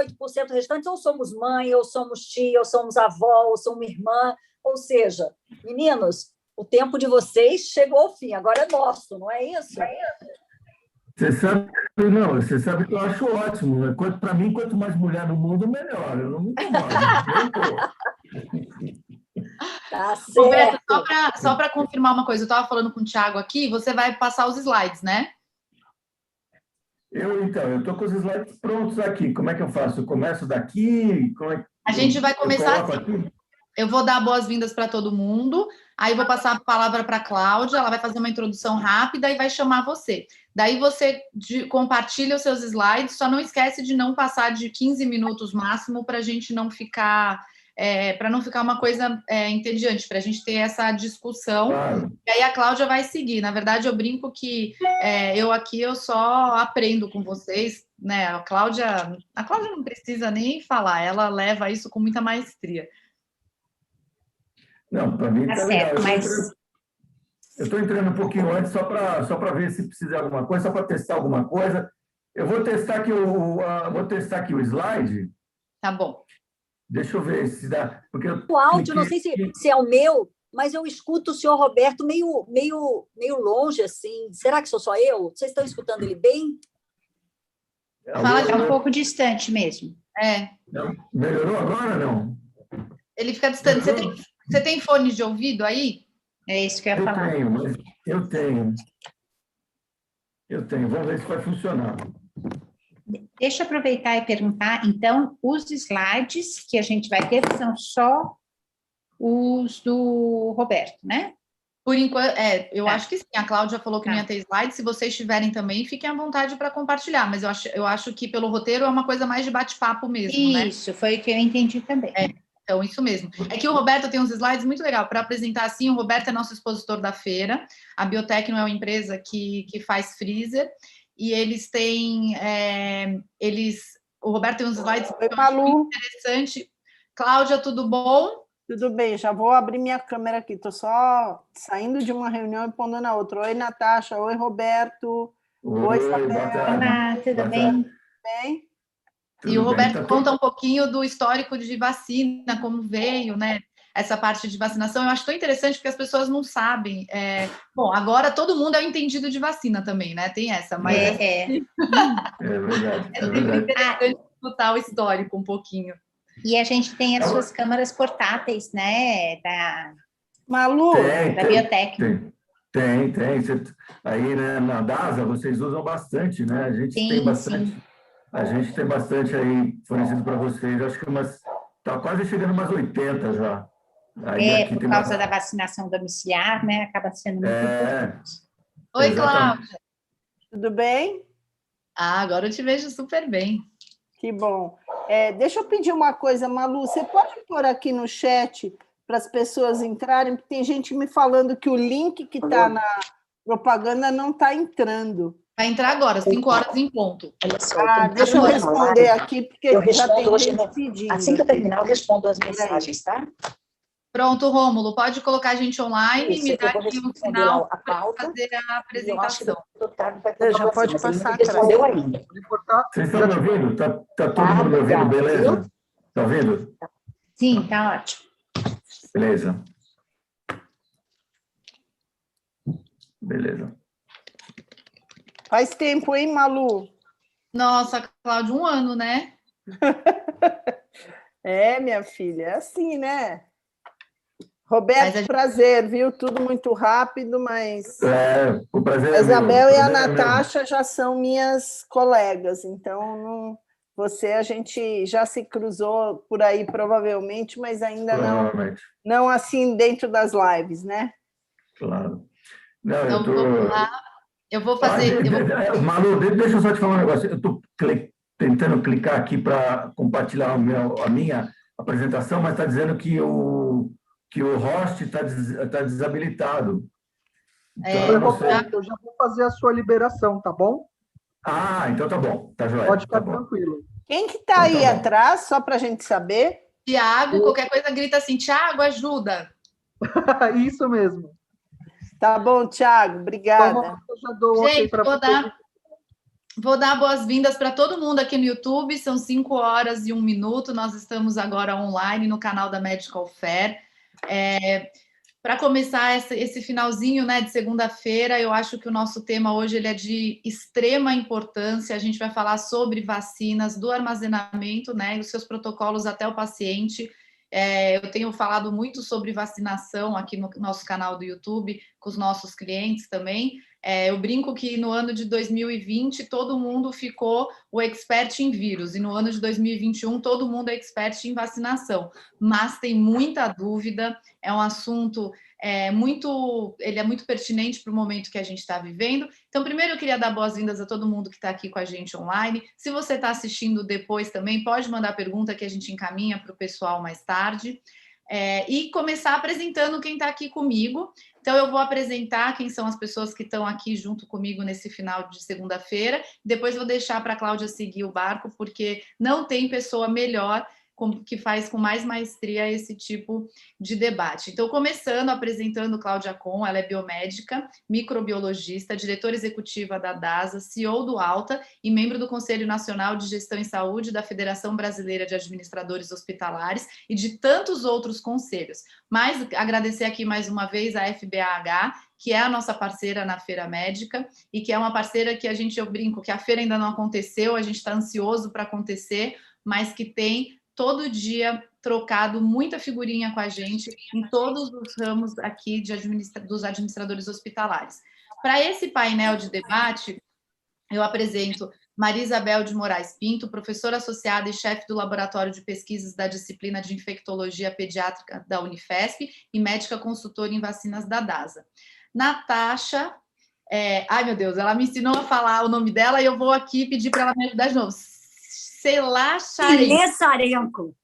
98% restantes ou somos mãe, ou somos tia, ou somos avó, ou somos irmã. Ou seja, meninos, o tempo de vocês chegou ao fim, agora é nosso, não é isso? Você sabe que eu acho ótimo. Né? Para mim, quanto mais mulher no mundo, melhor. Eu não me incomodo. Tá Roberto, certo. só para confirmar uma coisa, eu estava falando com o Thiago aqui, você vai passar os slides, né? Eu estou com os slides prontos aqui. Como é que eu faço? Eu começo daqui? A gente vai começar assim. Aqui? Eu vou dar boas-vindas para todo mundo, aí vou passar a palavra para a Cláudia, ela vai fazer uma introdução rápida e vai chamar você. Daí você compartilha os seus slides, só não esquece de não passar de 15 minutos máximo para a gente não ficar... para não ficar uma coisa entediante, para a gente ter essa discussão. Claro. E aí a Cláudia vai seguir. Na verdade, eu brinco que eu só aprendo com vocês, né? A Cláudia não precisa nem falar, ela leva isso com muita maestria. Não, para mim Tá está certo, legal. mas... Eu estou entrando um pouquinho antes só para ver se precisa de alguma coisa, só para testar alguma coisa. Eu vou testar aqui o slide. Tá bom. Deixa eu ver se dá. Porque O áudio, não sei se é o meu, mas eu escuto o senhor Roberto meio longe, assim. Será que sou só eu? Vocês estão escutando ele bem? Fala, é um pouco distante mesmo. Não, melhorou agora, não? Ele fica distante. Você tem fones de ouvido aí? É isso que eu ia falar. Eu tenho. Vamos ver se vai funcionar. Deixa eu aproveitar e perguntar, então, os slides que a gente vai ter são só os do Roberto, né? Por enquanto, eu acho que sim. A Cláudia falou que não ia ter slides. Se vocês tiverem também, fiquem à vontade para compartilhar. Mas eu acho que pelo roteiro é uma coisa mais de bate-papo mesmo, né? Isso, foi o que eu entendi também. Então, isso mesmo. É que o Roberto tem uns slides muito legal para apresentar assim. O Roberto é nosso expositor da feira. A Biotecno é uma empresa que faz freezer. E eles têm... o Roberto tem uns slides Malu. interessante. Cláudia, tudo bom? Tudo bem, já vou abrir minha câmera aqui. Estou só saindo de uma reunião e pondo na outra. Oi, Natasha. Oi, Roberto. Oi, Isabel. Olá, tudo bem? Bem? E o Roberto conta um pouquinho do histórico de vacina, como veio, né? Essa parte de vacinação. Eu acho tão interessante porque as pessoas não sabem. Bom, agora todo mundo é o entendido de vacina também, né? Tem essa, mas É verdade. é sempre interessante escutar o histórico um pouquinho. E a gente tem as suas câmaras portáteis, né? Malu? Da Biotecno. Tem. Aí, né, na DASA, vocês usam bastante, né? A gente tem bastante. Sim. A gente tem bastante aí fornecido para vocês. Acho que está quase chegando umas 80 já. Aí por causa da vacinação domiciliar, né? Acaba sendo muito importante. Oi, Cláudia. Tudo bem? Agora eu te vejo super bem. Que bom. Deixa eu pedir uma coisa, Malu. Você pode pôr aqui no chat para as pessoas entrarem? Porque tem gente me falando que o link que está na propaganda não está entrando. Vai entrar agora, 5 horas em ponto. Deixa eu responder aqui, porque eu já tem hoje gente pedindo. Assim que eu terminar, eu respondo as mensagens, tá? Pronto, Rômulo, pode colocar a gente online e me dar aqui um sinal para fazer a apresentação. Já pode passar, respondeu ainda. Vocês estão me ouvindo? Tá todo mundo me ouvindo, beleza? Está ouvindo? Sim, tá ótimo. Beleza. Faz tempo, hein, Malu? Nossa, Cláudio, 1 ano, né? Minha filha, é assim, né? Roberto, prazer, viu? Tudo muito rápido, mas... o prazer a Isabel e a Natasha Natasha já são minhas colegas, então a gente já se cruzou por aí, provavelmente, mas ainda não assim dentro das lives, né? Claro. Não, então, vamos lá. Eu vou fazer... Malu, deixa eu só te falar um negócio. Eu estou tentando clicar aqui para compartilhar a minha apresentação, mas está dizendo que o host está desabilitado. Então, eu já vou fazer a sua liberação, tá bom? Então tá bom. Tá joia. Pode ficar tranquilo. Quem que está aí atrás, só para a gente saber? Tiago, qualquer coisa grita assim, Tiago, ajuda. Isso mesmo. Tá bom, Tiago, obrigada. Eu já dou gente, Vou dar boas-vindas para todo mundo aqui no YouTube, são 5 horas e 1 minuto, nós estamos agora online no canal da Medical Fair. Para começar esse finalzinho, né, de segunda-feira, eu acho que o nosso tema hoje ele é de extrema importância. A gente vai falar sobre vacinas, do armazenamento, né, e os seus protocolos até o paciente. Eu tenho falado muito sobre vacinação aqui no nosso canal do YouTube, com os nossos clientes também. Eu brinco que no ano de 2020 todo mundo ficou o expert em vírus, e no ano de 2021 todo mundo é expert em vacinação, mas tem muita dúvida, é um assunto ele é muito pertinente para o momento que a gente está vivendo. Então, primeiro eu queria dar boas-vindas a todo mundo que está aqui com a gente online. Se você está assistindo depois também, pode mandar pergunta que a gente encaminha para o pessoal mais tarde. E começar apresentando quem está aqui comigo. Então, eu vou apresentar quem são as pessoas que estão aqui junto comigo nesse final de segunda-feira. Depois vou deixar para a Cláudia seguir o barco, porque não tem pessoa melhor que faz com mais maestria esse tipo de debate. Então, começando apresentando Cláudia Con, ela é biomédica, microbiologista, diretora executiva da DASA, CEO do Alta e membro do Conselho Nacional de Gestão em Saúde da Federação Brasileira de Administradores Hospitalares e de tantos outros conselhos. Mas agradecer aqui mais uma vez a FBAH, que é a nossa parceira na Feira Médica e que é uma parceira que eu brinco que a feira ainda não aconteceu, a gente está ansioso para acontecer, mas que tem todo dia trocado muita figurinha com a gente em todos os ramos aqui dos administradores hospitalares. Para esse painel de debate, eu apresento Maria Isabel de Moraes Pinto, professora associada e chefe do Laboratório de Pesquisas da disciplina de Infectologia Pediátrica da Unifesp e médica consultora em vacinas da DASA. Natasha, ai meu Deus, ela me ensinou a falar o nome dela e eu vou aqui pedir para ela me ajudar de novo. Sarenco.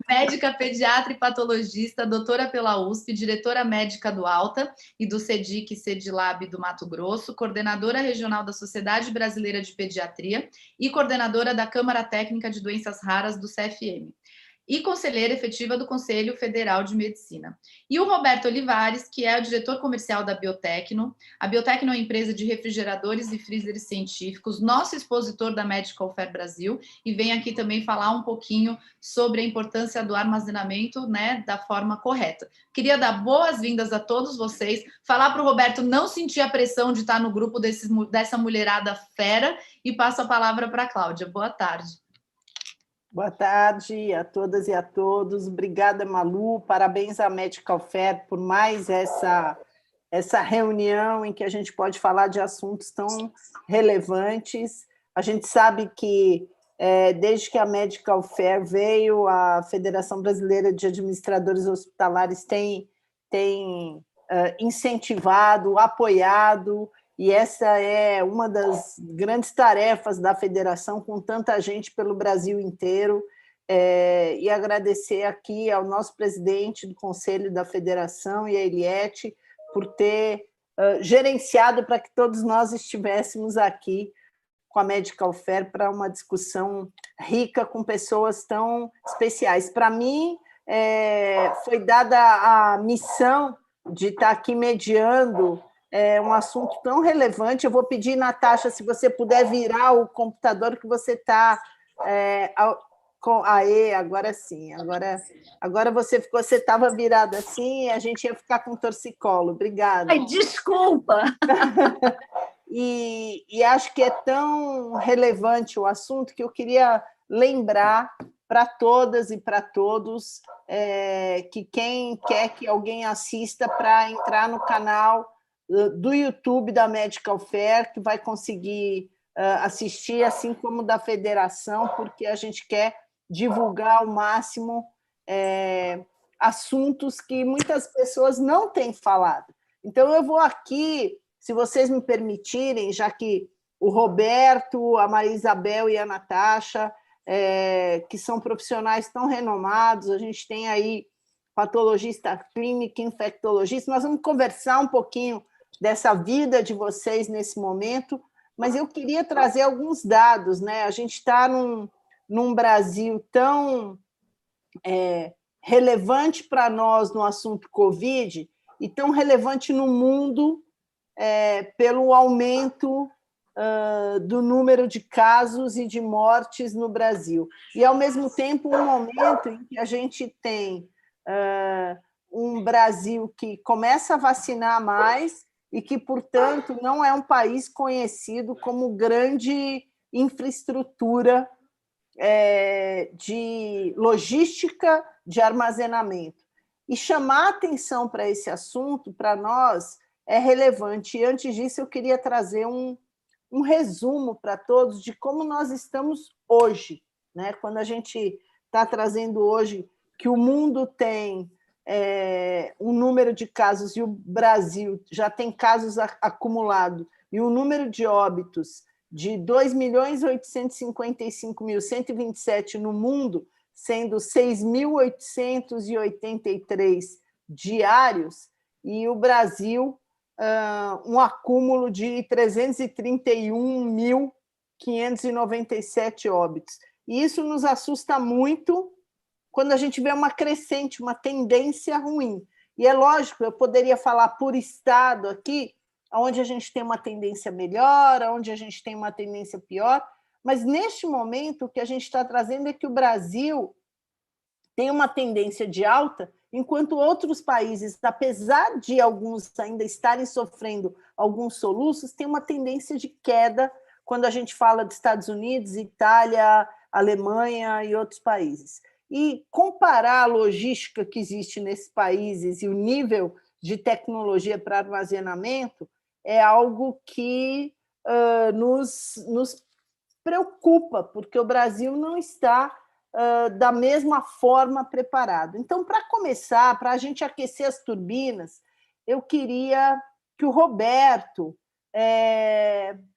Médica pediatra e patologista, doutora pela USP, diretora médica do Alta e do CEDIC CEDILAB do Mato Grosso, coordenadora regional da Sociedade Brasileira de Pediatria e coordenadora da Câmara Técnica de Doenças Raras do CFM. E conselheira efetiva do Conselho Federal de Medicina. E o Roberto Olivares, que é o diretor comercial da Biotecno. A Biotecno é uma empresa de refrigeradores e freezers científicos, nosso expositor da Medical Fair Brasil, e vem aqui também falar um pouquinho sobre a importância do armazenamento, né, da forma correta. Queria dar boas-vindas a todos vocês, falar para o Roberto não sentir a pressão de estar no grupo dessa mulherada fera, e passo a palavra para a Cláudia. Boa tarde. Boa tarde a todas e a todos. Obrigada, Malu. Parabéns à Medical Fair por mais essa reunião em que a gente pode falar de assuntos tão relevantes. A gente sabe que, desde que a Medical Fair veio, a Federação Brasileira de Administradores Hospitalares tem incentivado, apoiado, e essa é uma das grandes tarefas da federação, com tanta gente pelo Brasil inteiro, e agradecer aqui ao nosso presidente do Conselho da Federação, e a Eliette, por ter gerenciado para que todos nós estivéssemos aqui com a Medical Fair para uma discussão rica com pessoas tão especiais. Para mim, foi dada a missão de estar aqui mediando um assunto tão relevante. Eu vou pedir, Natasha, se você puder virar o computador que você está... agora sim. Agora você estava virada assim e a gente ia ficar com torcicolo. Obrigada. Ai, desculpa! E acho que é tão relevante o assunto que eu queria lembrar para todas e para todos que quem quer que alguém assista para entrar no canal do YouTube da Medical Fair, que vai conseguir assistir, assim como da Federação, porque a gente quer divulgar ao máximo assuntos que muitas pessoas não têm falado. Então, eu vou aqui, se vocês me permitirem, já que o Roberto, a Maria Isabel e a Natasha, que são profissionais tão renomados, a gente tem aí patologista clínica, infectologista, nós vamos conversar um pouquinho dessa vida de vocês nesse momento, mas eu queria trazer alguns dados, né? A gente está num Brasil tão relevante para nós no assunto Covid e tão relevante no mundo pelo aumento do número de casos e de mortes no Brasil. E, ao mesmo tempo, um momento em que a gente tem um Brasil que começa a vacinar mais e que, portanto, não é um país conhecido como grande infraestrutura de logística de armazenamento. E chamar atenção para esse assunto, para nós, é relevante. E, antes disso, eu queria trazer um resumo para todos de como nós estamos hoje, né? Quando a gente está trazendo hoje que o mundo tem um número de casos e o Brasil já tem casos acumulados e um número de óbitos de 2.855.127 no mundo, sendo 6.883 diários, e o Brasil um acúmulo de 331.597 óbitos. E isso nos assusta muito quando a gente vê uma crescente, uma tendência ruim. E é lógico, eu poderia falar por estado aqui, onde a gente tem uma tendência melhor, onde a gente tem uma tendência pior, mas neste momento o que a gente está trazendo é que o Brasil tem uma tendência de alta, enquanto outros países, apesar de alguns ainda estarem sofrendo alguns soluços, têm uma tendência de queda quando a gente fala de Estados Unidos, Itália, Alemanha e outros países. E comparar a logística que existe nesses países e o nível de tecnologia para armazenamento é algo que nos preocupa, porque o Brasil não está da mesma forma preparado. Então, para começar, para a gente aquecer as turbinas, eu queria que o Roberto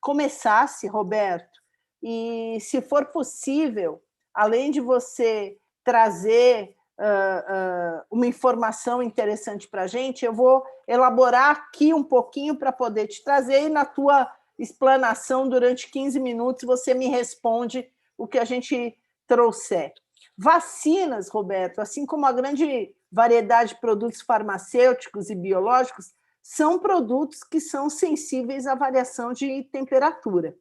começasse, Roberto, e, se for possível, além de você trazer uma informação interessante para a gente, eu vou elaborar aqui um pouquinho para poder te trazer, e na tua explanação, durante 15 minutos, você me responde o que a gente trouxer. Vacinas, Roberto, assim como a grande variedade de produtos farmacêuticos e biológicos, são produtos que são sensíveis à variação de temperatura.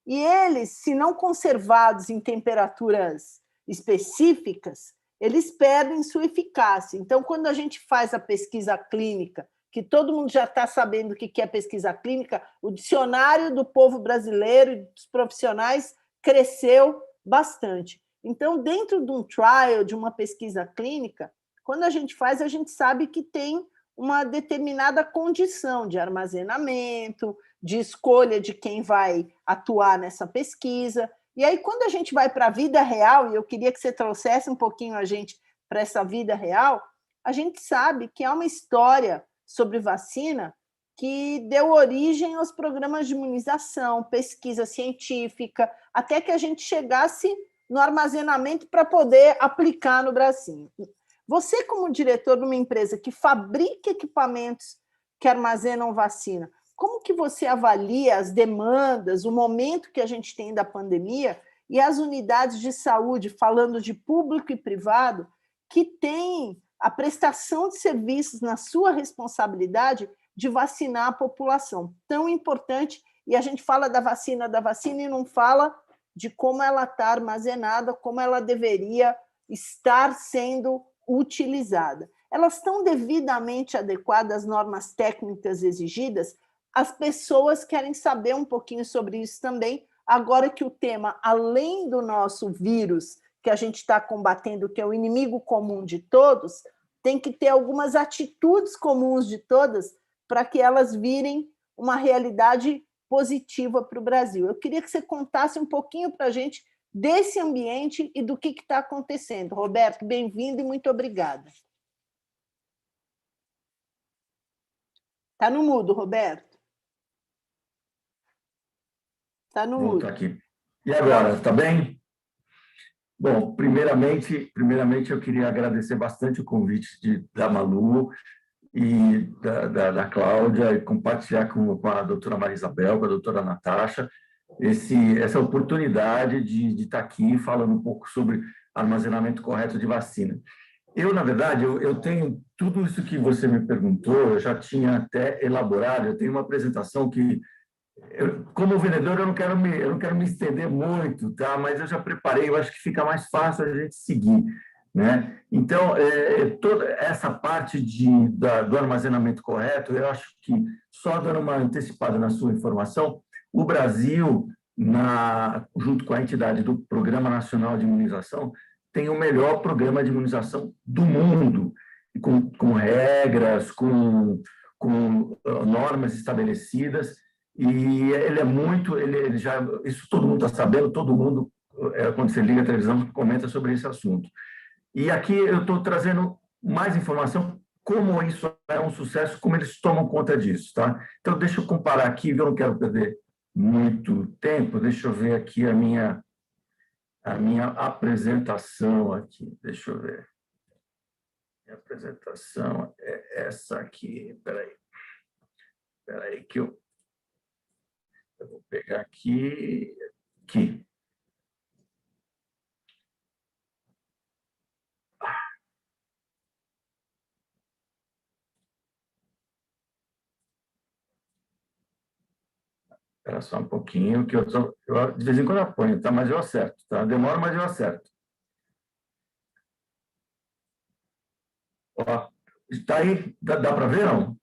E eles, se não conservados em temperaturas específicas, eles perdem sua eficácia. Então, quando a gente faz a pesquisa clínica, que todo mundo já está sabendo o que é pesquisa clínica, o dicionário do povo brasileiro e dos profissionais cresceu bastante. Então, dentro de um trial, de uma pesquisa clínica, quando a gente faz, a gente sabe que tem uma determinada condição de armazenamento, de escolha de quem vai atuar nessa pesquisa. E aí, quando a gente vai para a vida real, e eu queria que você trouxesse um pouquinho a gente para essa vida real, a gente sabe que há uma história sobre vacina que deu origem aos programas de imunização, pesquisa científica, até que a gente chegasse no armazenamento para poder aplicar no Brasil. Você, como diretor de uma empresa que fabrica equipamentos que armazenam vacina, como que você avalia as demandas, o momento que a gente tem da pandemia e as unidades de saúde, falando de público e privado, que têm a prestação de serviços na sua responsabilidade de vacinar a população? Tão importante, e a gente fala da vacina e não fala de como ela está armazenada, como ela deveria estar sendo utilizada. Elas estão devidamente adequadas às normas técnicas exigidas? As pessoas querem saber um pouquinho sobre isso também, agora que o tema, além do nosso vírus, que a gente está combatendo, que é o inimigo comum de todos, tem que ter algumas atitudes comuns de todas para que elas virem uma realidade positiva para o Brasil. Eu queria que você contasse um pouquinho para a gente desse ambiente e do que está acontecendo. Roberto, bem-vindo e muito obrigada. Está no mudo, Roberto. Está no mudo. Aqui. E agora, está bem? Bom, primeiramente eu queria agradecer bastante o convite da Malu e da Cláudia, e compartilhar com a doutora Maria Isabel, com a doutora Natasha, essa oportunidade de estar aqui falando um pouco sobre armazenamento correto de vacina. Eu, na verdade, eu tenho tudo isso que você me perguntou, eu já tinha até elaborado, eu tenho uma apresentação que como vendedor, eu não quero me estender muito, tá? Mas eu já preparei, eu acho que fica mais fácil a gente seguir, né? Então, toda essa parte do armazenamento correto, eu acho que, só dando uma antecipada na sua informação, o Brasil, junto com a entidade do Programa Nacional de Imunização, tem o melhor programa de imunização do mundo, com regras, com normas estabelecidas, e ele é muito, ele já, isso todo mundo está sabendo, todo mundo, quando você liga a televisão, comenta sobre esse assunto. E aqui eu estou trazendo mais informação, como isso é um sucesso, como eles tomam conta disso, tá? Então, deixa eu comparar aqui, eu não quero perder muito tempo, deixa eu ver aqui a minha apresentação aqui, deixa eu ver. Minha apresentação é essa aqui, espera aí que eu vou pegar aqui. Espera só um pouquinho, que eu de vez em quando apanho, tá? Mas eu acerto, tá? Demora, mas eu acerto. Ó, está aí? Dá para ver, não?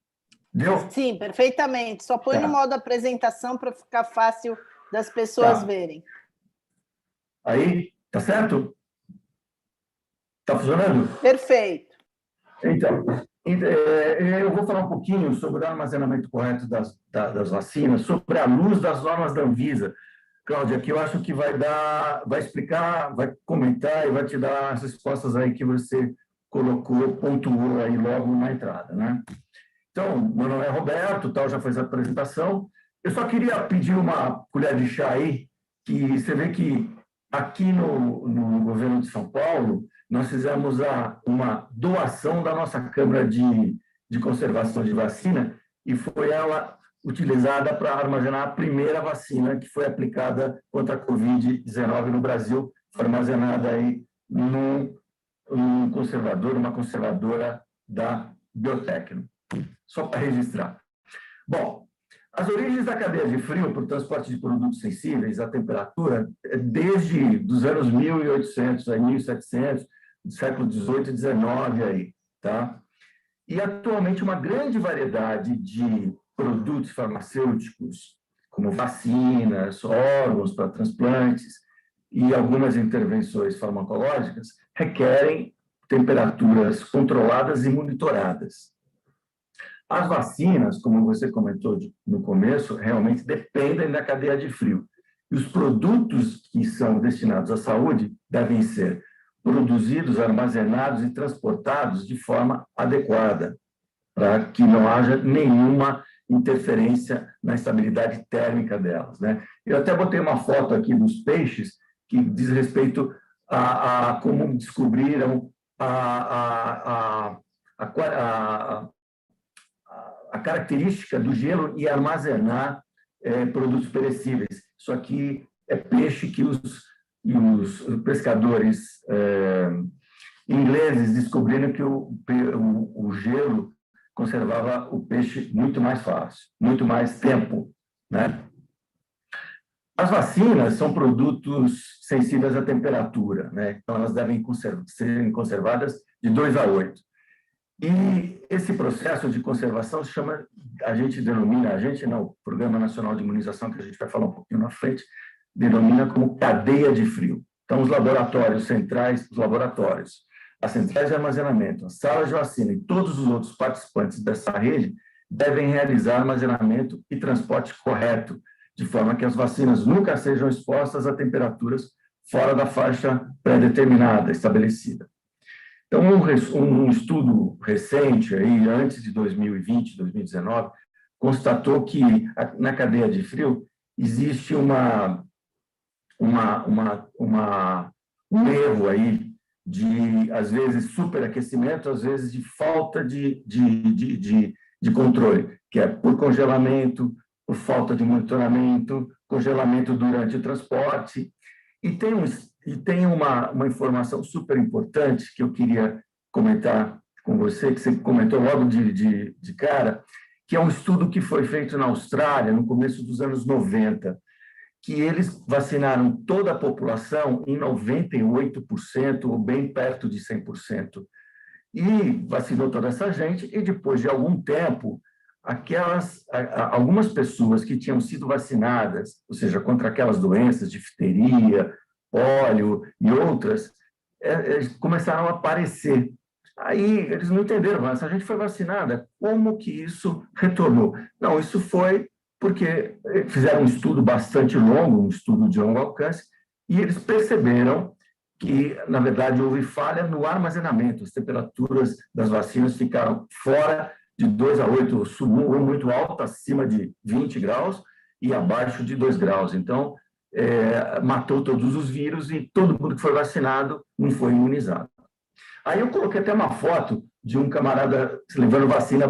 Deu? Sim, perfeitamente. Só põe no modo apresentação para ficar fácil das pessoas verem. Aí, tá certo? Tá funcionando? Perfeito. Então, eu vou falar um pouquinho sobre o armazenamento correto das vacinas, sobre a luz das normas da Anvisa. Cláudia, que eu acho que vai explicar, vai comentar e vai te dar as respostas aí que você pontuou aí logo na entrada, né? Então, meu nome é Roberto, já fez a apresentação. Eu só queria pedir uma colher de chá aí, que você vê que aqui no governo de São Paulo, nós fizemos uma doação da nossa Câmara de Conservação de Vacina, e foi ela utilizada para armazenar a primeira vacina que foi aplicada contra a Covid-19 no Brasil, foi armazenada aí uma conservadora da Biotecno. Só para registrar. Bom, as origens da cadeia de frio para o transporte de produtos sensíveis à temperatura, desde os anos 1800, 1700, do século XVIII e XIX, aí, tá? E, atualmente, uma grande variedade de produtos farmacêuticos, como vacinas, órgãos para transplantes e algumas intervenções farmacológicas, requerem temperaturas controladas e monitoradas. As vacinas, como você comentou no começo, realmente dependem da cadeia de frio. E os produtos que são destinados à saúde devem ser produzidos, armazenados e transportados de forma adequada, para que não haja nenhuma interferência na estabilidade térmica delas, né? Eu até botei uma foto aqui dos peixes que diz respeito a como descobriram a característica do gelo e armazenar produtos perecíveis. Isso aqui é peixe que os pescadores ingleses descobriram que o gelo conservava o peixe muito mais fácil, muito mais tempo, né? As vacinas são produtos sensíveis à temperatura, né? Então elas devem serem conservadas de 2 a 8. E esse processo de conservação o Programa Nacional de Imunização, que a gente vai falar um pouquinho na frente, denomina como cadeia de frio. Então, os laboratórios centrais, as centrais de armazenamento, as salas de vacina e todos os outros participantes dessa rede devem realizar armazenamento e transporte correto, de forma que as vacinas nunca sejam expostas a temperaturas fora da faixa pré-determinada, estabelecida. Então, um estudo recente, aí, antes de 2020, 2019, constatou que na cadeia de frio existe um erro aí de, às vezes, superaquecimento, às vezes de falta de controle, que é por congelamento, por falta de monitoramento, congelamento durante o transporte. E tem uma informação super importante que eu queria comentar com você, que você comentou logo de cara, que é um estudo que foi feito na Austrália no começo dos anos 90, que eles vacinaram toda a população em 98% ou bem perto de 100%. E vacinou toda essa gente, e depois de algum tempo, algumas pessoas que tinham sido vacinadas, ou seja, contra aquelas doenças, difteria, pólio e outras, começaram a aparecer. Aí eles não entenderam, mas a gente foi vacinada, como que isso retornou? Não, isso foi porque fizeram um estudo bastante longo, um estudo de longo alcance, e eles perceberam que, na verdade, houve falha no armazenamento. As temperaturas das vacinas ficaram fora de 2 a 8, subiu muito alto, acima de 20 graus, e abaixo de 2 graus. Então, matou todos os vírus e todo mundo que foi vacinado não foi imunizado. Aí eu coloquei até uma foto de um camarada levando vacina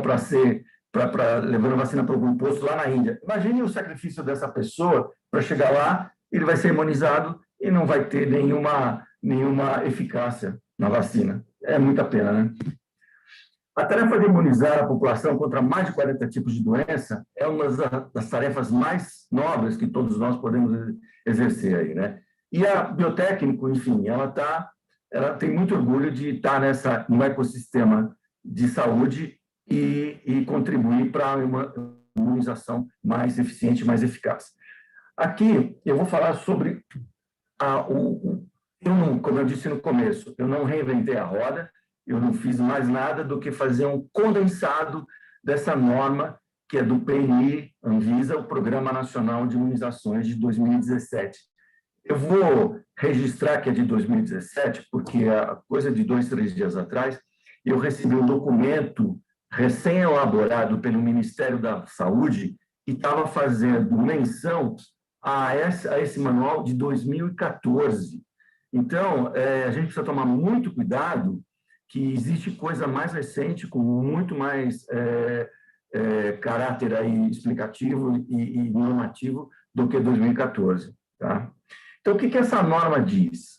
levando vacina para algum posto lá na Índia. Imagine o sacrifício dessa pessoa para chegar lá, ele vai ser imunizado e não vai ter nenhuma eficácia na vacina. É muita pena, né? A tarefa de imunizar a população contra mais de 40 tipos de doença é uma das tarefas mais nobres que todos nós podemos exercer aí, né? E a biotécnico, enfim, ela tem muito orgulho de estar no ecossistema de saúde e contribuir para uma imunização mais eficiente, mais eficaz. Aqui eu vou falar sobre como eu disse no começo, eu não reinventei a roda, eu não fiz mais nada do que fazer um condensado dessa norma que é do PNI, Anvisa, o Programa Nacional de Imunizações de 2017. Eu vou registrar que é de 2017, porque a coisa de 2, 3 dias atrás, eu recebi um documento recém-elaborado pelo Ministério da Saúde que estava fazendo menção a esse manual de 2014. Então, a gente precisa tomar muito cuidado que existe coisa mais recente, com muito mais caráter aí explicativo e normativo do que 2014. Tá? Então, o que essa norma diz?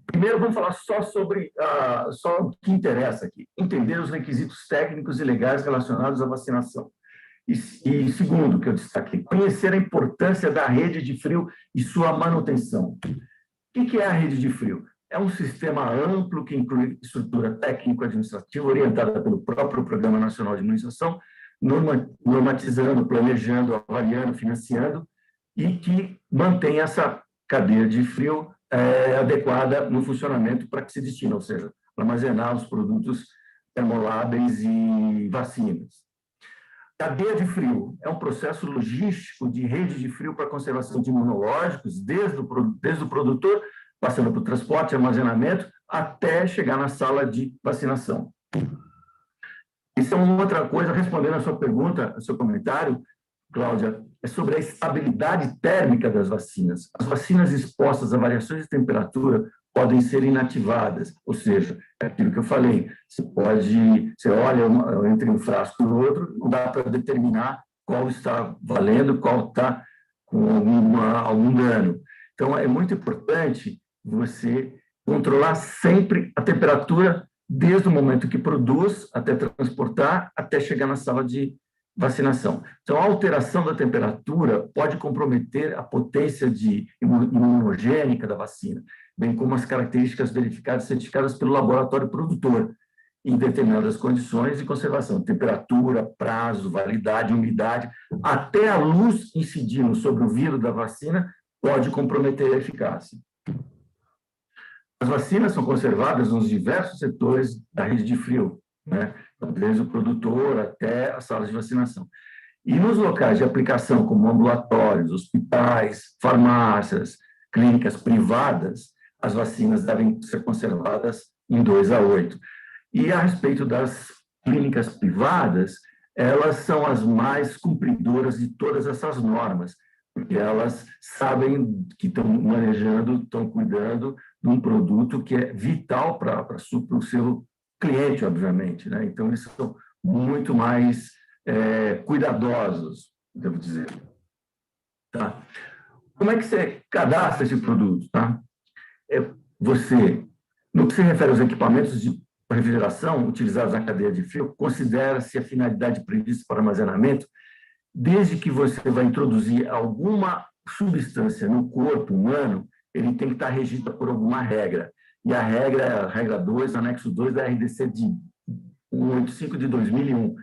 Primeiro, vamos falar só sobre só o que interessa aqui, entender os requisitos técnicos e legais relacionados à vacinação. E segundo, que eu destaquei, conhecer a importância da rede de frio e sua manutenção. O que é a rede de frio? É um sistema amplo que inclui estrutura técnico-administrativa orientada pelo próprio Programa Nacional de Imunização, normatizando, planejando, avaliando, financiando, e que mantém essa cadeia de frio adequada no funcionamento para que se destina, ou seja, para armazenar os produtos termoláveis e vacinas. Cadeia de frio é um processo logístico de rede de frio para conservação de imunológicos, desde o produtor, passando por transporte e armazenamento, até chegar na sala de vacinação. Isso é uma outra coisa, respondendo a sua pergunta, ao seu comentário, Cláudia, é sobre a estabilidade térmica das vacinas. As vacinas expostas a variações de temperatura podem ser inativadas, ou seja, é aquilo que eu falei, você olha entre um frasco e o outro, não dá para determinar qual está valendo, qual está com algum dano. Então, é muito importante você controlar sempre a temperatura desde o momento que produz, até transportar, até chegar na sala de vacinação. Então, a alteração da temperatura pode comprometer a potência imunogênica da vacina, bem como as características verificadas e certificadas pelo laboratório produtor, em determinadas condições de conservação, temperatura, prazo, validade, umidade, até a luz incidindo sobre o vírus da vacina pode comprometer a eficácia. As vacinas são conservadas nos diversos setores da rede de frio, né? Desde o produtor até as salas de vacinação. E nos locais de aplicação, como ambulatórios, hospitais, farmácias, clínicas privadas, as vacinas devem ser conservadas em 2 a 8. E a respeito das clínicas privadas, elas são as mais cumpridoras de todas essas normas, porque elas sabem que estão manejando, estão cuidando de um produto que é vital para o seu cliente, obviamente, né? Então, eles são muito mais cuidadosos, devo dizer. Tá? Como é que você cadastra esse produto? Tá? No que se refere aos equipamentos de refrigeração utilizados na cadeia de frio, considera-se a finalidade prevista para armazenamento, desde que você vai introduzir alguma substância no corpo humano, ele tem que estar regida por alguma regra. E a regra 2, anexo 2 da RDC de 185 de 2001.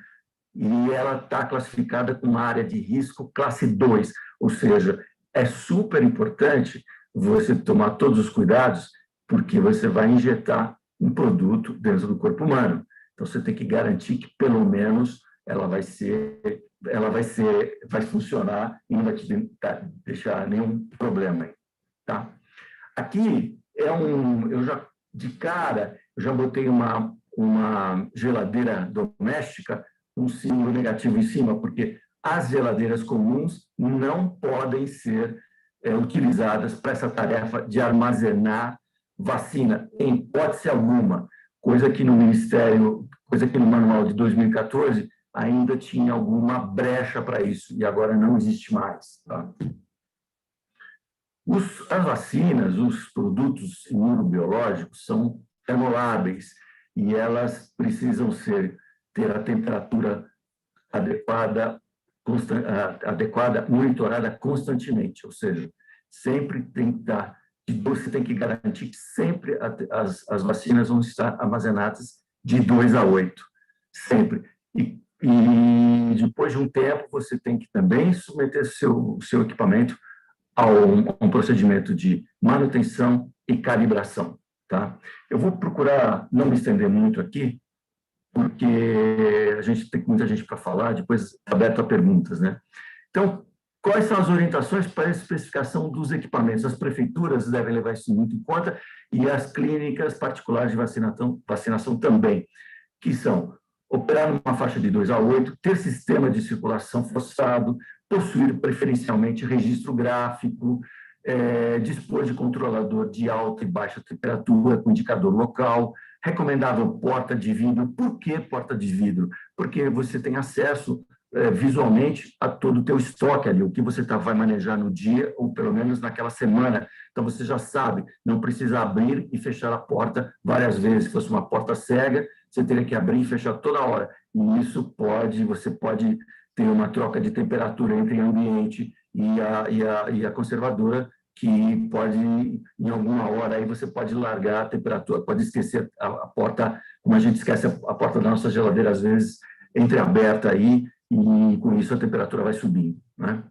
E ela está classificada com uma área de risco classe 2, ou seja, é super importante você tomar todos os cuidados, porque você vai injetar um produto dentro do corpo humano. Então, você tem que garantir que, pelo menos, ela vai funcionar e não vai te deixar nenhum problema. Tá? Aqui, eu já botei uma geladeira doméstica, um símbolo negativo em cima, porque as geladeiras comuns não podem ser utilizadas para essa tarefa de armazenar vacina, em hipótese alguma, coisa que no manual de 2014 ainda tinha alguma brecha para isso, e agora não existe mais. Tá? As vacinas, os produtos imunobiológicos são termoláveis, e elas precisam ter a temperatura adequada, monitorada constantemente, ou seja, sempre tem que estar. Você tem que garantir que sempre as vacinas vão estar armazenadas de 2 a 8, sempre. E depois de um tempo, você tem que também submeter seu equipamento a um procedimento de manutenção e calibração. Tá? Eu vou procurar não me estender muito aqui, porque a gente tem muita gente para falar, depois aberto a perguntas, né? Então, quais são as orientações para a especificação dos equipamentos? As prefeituras devem levar isso muito em conta e as clínicas particulares de vacinação também, que são operar numa faixa de 2 a 8, ter sistema de circulação forçado, possuir preferencialmente registro gráfico, dispor de controlador de alta e baixa temperatura com indicador local, recomendável porta de vidro. Por que porta de vidro? Porque você tem acesso visualmente a todo o teu estoque ali, o que você vai manejar no dia, ou pelo menos naquela semana. Então, você já sabe, não precisa abrir e fechar a porta várias vezes. Se fosse uma porta cega, você teria que abrir e fechar toda hora. E isso você pode ter uma troca de temperatura entre o ambiente e a conservadora, que pode, em alguma hora, aí você pode largar a temperatura, pode esquecer a porta, como a gente esquece a porta da nossa geladeira, às vezes, entreaberta aí, e com isso a temperatura vai subindo. Né?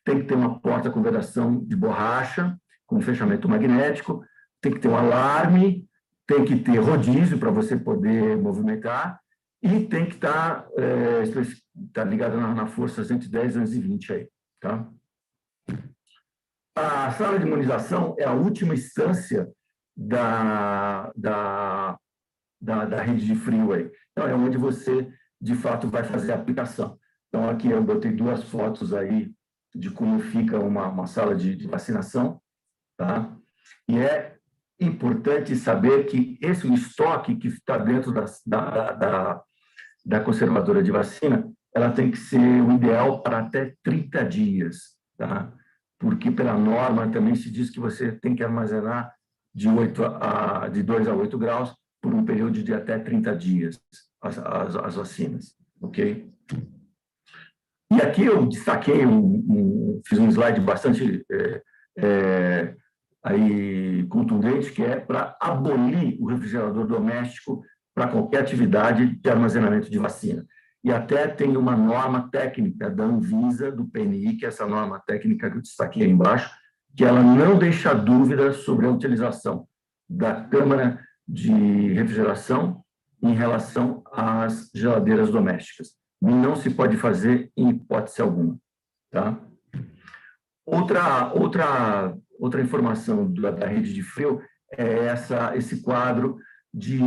Tem que ter uma porta com vedação de borracha, com fechamento magnético, tem que ter um alarme, tem que ter rodízio para você poder movimentar, e tem que estar ligado na força 110, 220 aí. Tá? A sala de imunização é a última instância da rede de frio aí. Então, é onde você, de fato, vai fazer a aplicação. Então, aqui eu botei 2 fotos aí de como fica uma sala de vacinação, tá? E é importante saber que esse estoque que está dentro da conservadora de vacina, ela tem que ser o ideal para até 30 dias, tá? Porque pela norma também se diz que você tem que armazenar de 2 a 8 graus por um período de até 30 dias as vacinas, ok? E aqui eu destaquei, fiz um slide bastante contundente, que é para abolir o refrigerador doméstico para qualquer atividade de armazenamento de vacina. E até tem uma norma técnica da Anvisa, do PNI, que é essa norma técnica que eu destaquei aí embaixo, que ela não deixa dúvida sobre a utilização da câmara de refrigeração em relação às geladeiras domésticas. Não se pode fazer em hipótese alguma. Tá? Outra informação da rede de frio é esse quadro de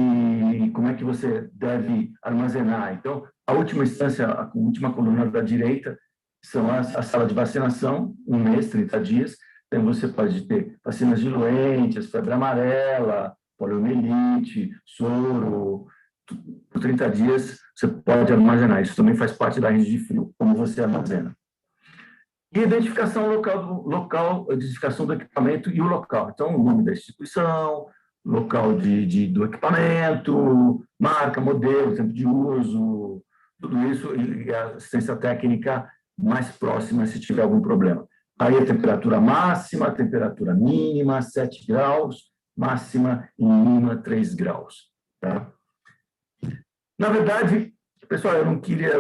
como é que você deve armazenar. Então, a última instância, a última coluna da direita, são a sala de vacinação, 1 mês, 30 dias. Então, você pode ter vacinas diluentes, febre amarela, poliomielite, soro. Por 30 dias, você pode armazenar. Isso também faz parte da rede de frio, como você armazena. E identificação local, identificação do equipamento e o local. Então, o nome da instituição, local do equipamento, marca, modelo, tempo de uso, tudo isso, e a assistência técnica mais próxima se tiver algum problema. Aí a temperatura máxima, a temperatura mínima, 7 graus, máxima e mínima 3 graus. Tá? Na verdade, pessoal, eu não queria...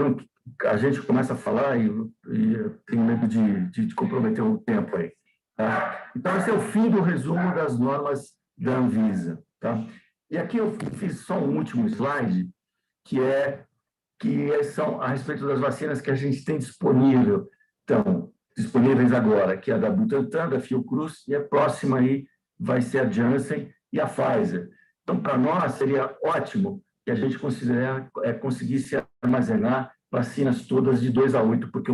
a gente começa a falar e eu tenho medo de comprometer o tempo aí. Tá? Então, esse é o fim do resumo das normas da Anvisa. Tá? E aqui eu fiz só um último slide, que são a respeito das vacinas que a gente tem disponível. Então, disponíveis agora, que é a da Butantan, da Fiocruz, e a próxima aí vai ser a Janssen e a Pfizer. Então, para nós, seria ótimo que a gente conseguisse armazenar vacinas todas de 2 a 8, porque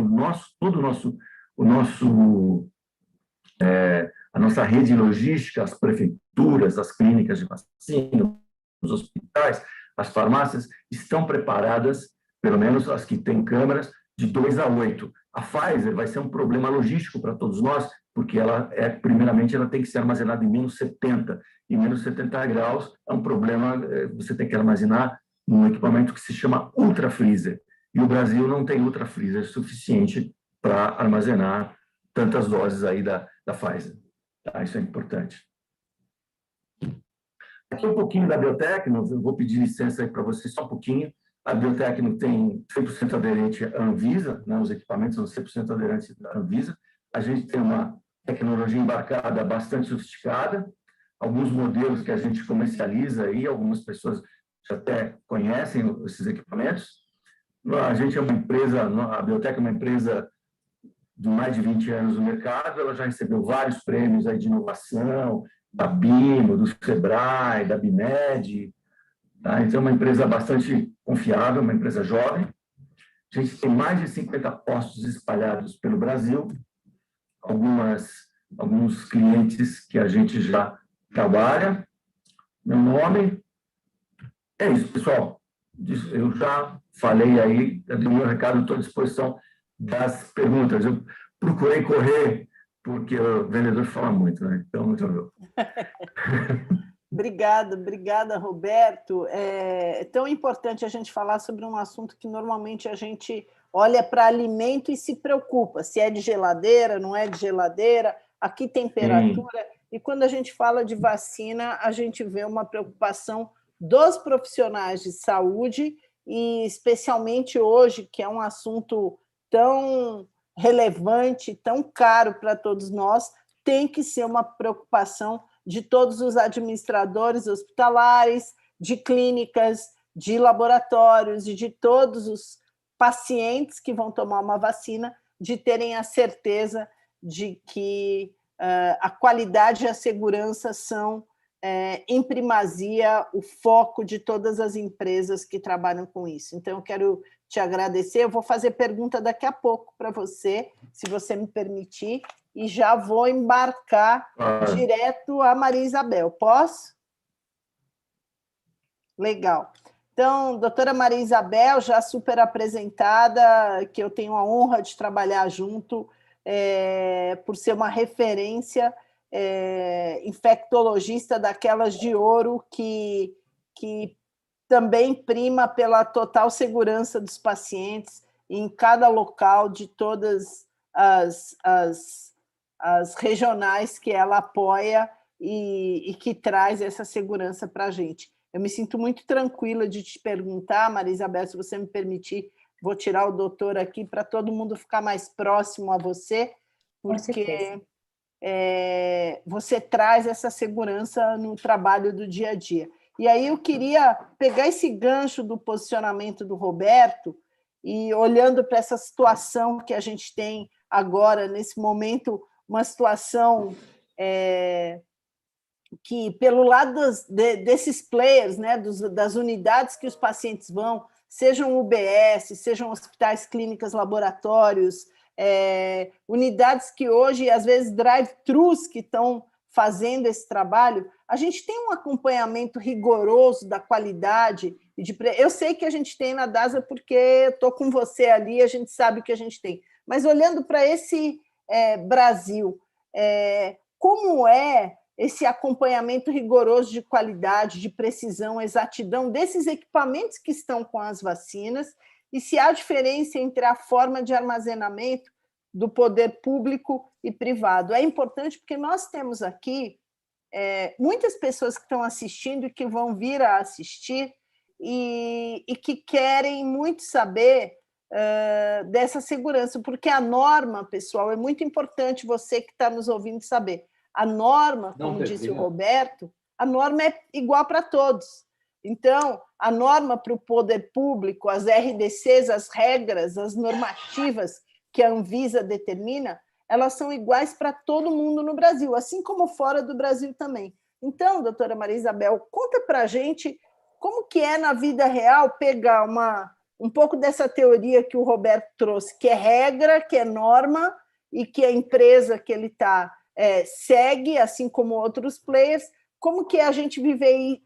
a nossa rede logística, as prefeituras, as clínicas de vacina, os hospitais, as farmácias, estão preparadas, pelo menos as que têm câmeras, de 2 a 8. A Pfizer vai ser um problema logístico para todos nós, porque primeiramente, ela tem que ser armazenada em menos 70. E menos 70 graus é um problema, você tem que armazenar num equipamento que se chama ultrafreezer. E o Brasil não tem ultrafreezer suficiente para armazenar tantas doses aí da Pfizer. Tá? Isso é importante. Aqui um pouquinho da Biotecno, eu vou pedir licença aí para vocês só um pouquinho. A Biotecno tem 100% aderente à Anvisa, né? Os equipamentos são 100% aderentes à Anvisa. A gente tem uma tecnologia embarcada bastante sofisticada, alguns modelos que a gente comercializa aí, algumas pessoas já até conhecem esses equipamentos. A gente é uma empresa, a Biotecno é uma empresa de mais de 20 anos no mercado, ela já recebeu vários prêmios aí de inovação, da BIMO, do Sebrae, da BIMED. Tá? Então, é uma empresa bastante confiável, uma empresa jovem. A gente tem mais de 50 postos espalhados pelo Brasil, alguns clientes que a gente já trabalha. Meu nome é isso, pessoal. Eu já falei aí, eu dei o meu recado, estou à disposição das perguntas. Eu procurei correr, porque o vendedor fala muito, né? Então, muito bom. Obrigada, Roberto. É tão importante a gente falar sobre um assunto que normalmente a gente olha para alimento e se preocupa, se é de geladeira, não é de geladeira, a que temperatura. Sim. E quando a gente fala de vacina, a gente vê uma preocupação dos profissionais de saúde, e especialmente hoje, que é um assunto tão relevante, tão caro para todos nós, tem que ser uma preocupação de todos os administradores hospitalares, de clínicas, de laboratórios e de todos os pacientes que vão tomar uma vacina, de terem a certeza de que a qualidade e a segurança são, em primazia, o foco de todas as empresas que trabalham com isso. Então, eu quero te agradecer. Eu vou fazer pergunta daqui a pouco para você, se você me permitir, e já vou embarcar direto a Maria Isabel. Posso? Legal. Então, doutora Maria Isabel, já super apresentada, que eu tenho a honra de trabalhar junto, por ser uma referência infectologista daquelas de ouro que também prima pela total segurança dos pacientes em cada local de todas as regionais que ela apoia e que traz essa segurança para a gente. Eu me sinto muito tranquila de te perguntar, Maria Isabel, se você me permitir, vou tirar o doutor aqui para todo mundo ficar mais próximo a você, porque você traz essa segurança no trabalho do dia a dia. E aí eu queria pegar esse gancho do posicionamento do Roberto e, olhando para essa situação que a gente tem agora, nesse momento, uma situação que, pelo lado desses players, né, das unidades que os pacientes vão, sejam UBS, sejam hospitais, clínicas, laboratórios, unidades que hoje, às vezes, drive-thrus que estão fazendo esse trabalho, a gente tem um acompanhamento rigoroso da qualidade. Eu sei que a gente tem na DASA porque eu estou com você ali, a gente sabe o que a gente tem. Mas olhando para esse Brasil, como é esse acompanhamento rigoroso de qualidade, de precisão, exatidão desses equipamentos que estão com as vacinas e se há diferença entre a forma de armazenamento do poder público e privado. É importante porque nós temos aqui muitas pessoas que estão assistindo e que vão vir a assistir e que querem muito saber dessa segurança, porque a norma, pessoal, é muito importante você que está nos ouvindo saber. A norma, como disse o Roberto, a norma é igual para todos. Então, a norma para o poder público, as RDCs, as regras, as normativas que a Anvisa determina, elas são iguais para todo mundo no Brasil, assim como fora do Brasil também. Então, doutora Maria Isabel, conta para a gente como que é na vida real pegar um pouco dessa teoria que o Roberto trouxe, que é regra, que é norma, e que a empresa que ele está segue, assim como outros players, como que a gente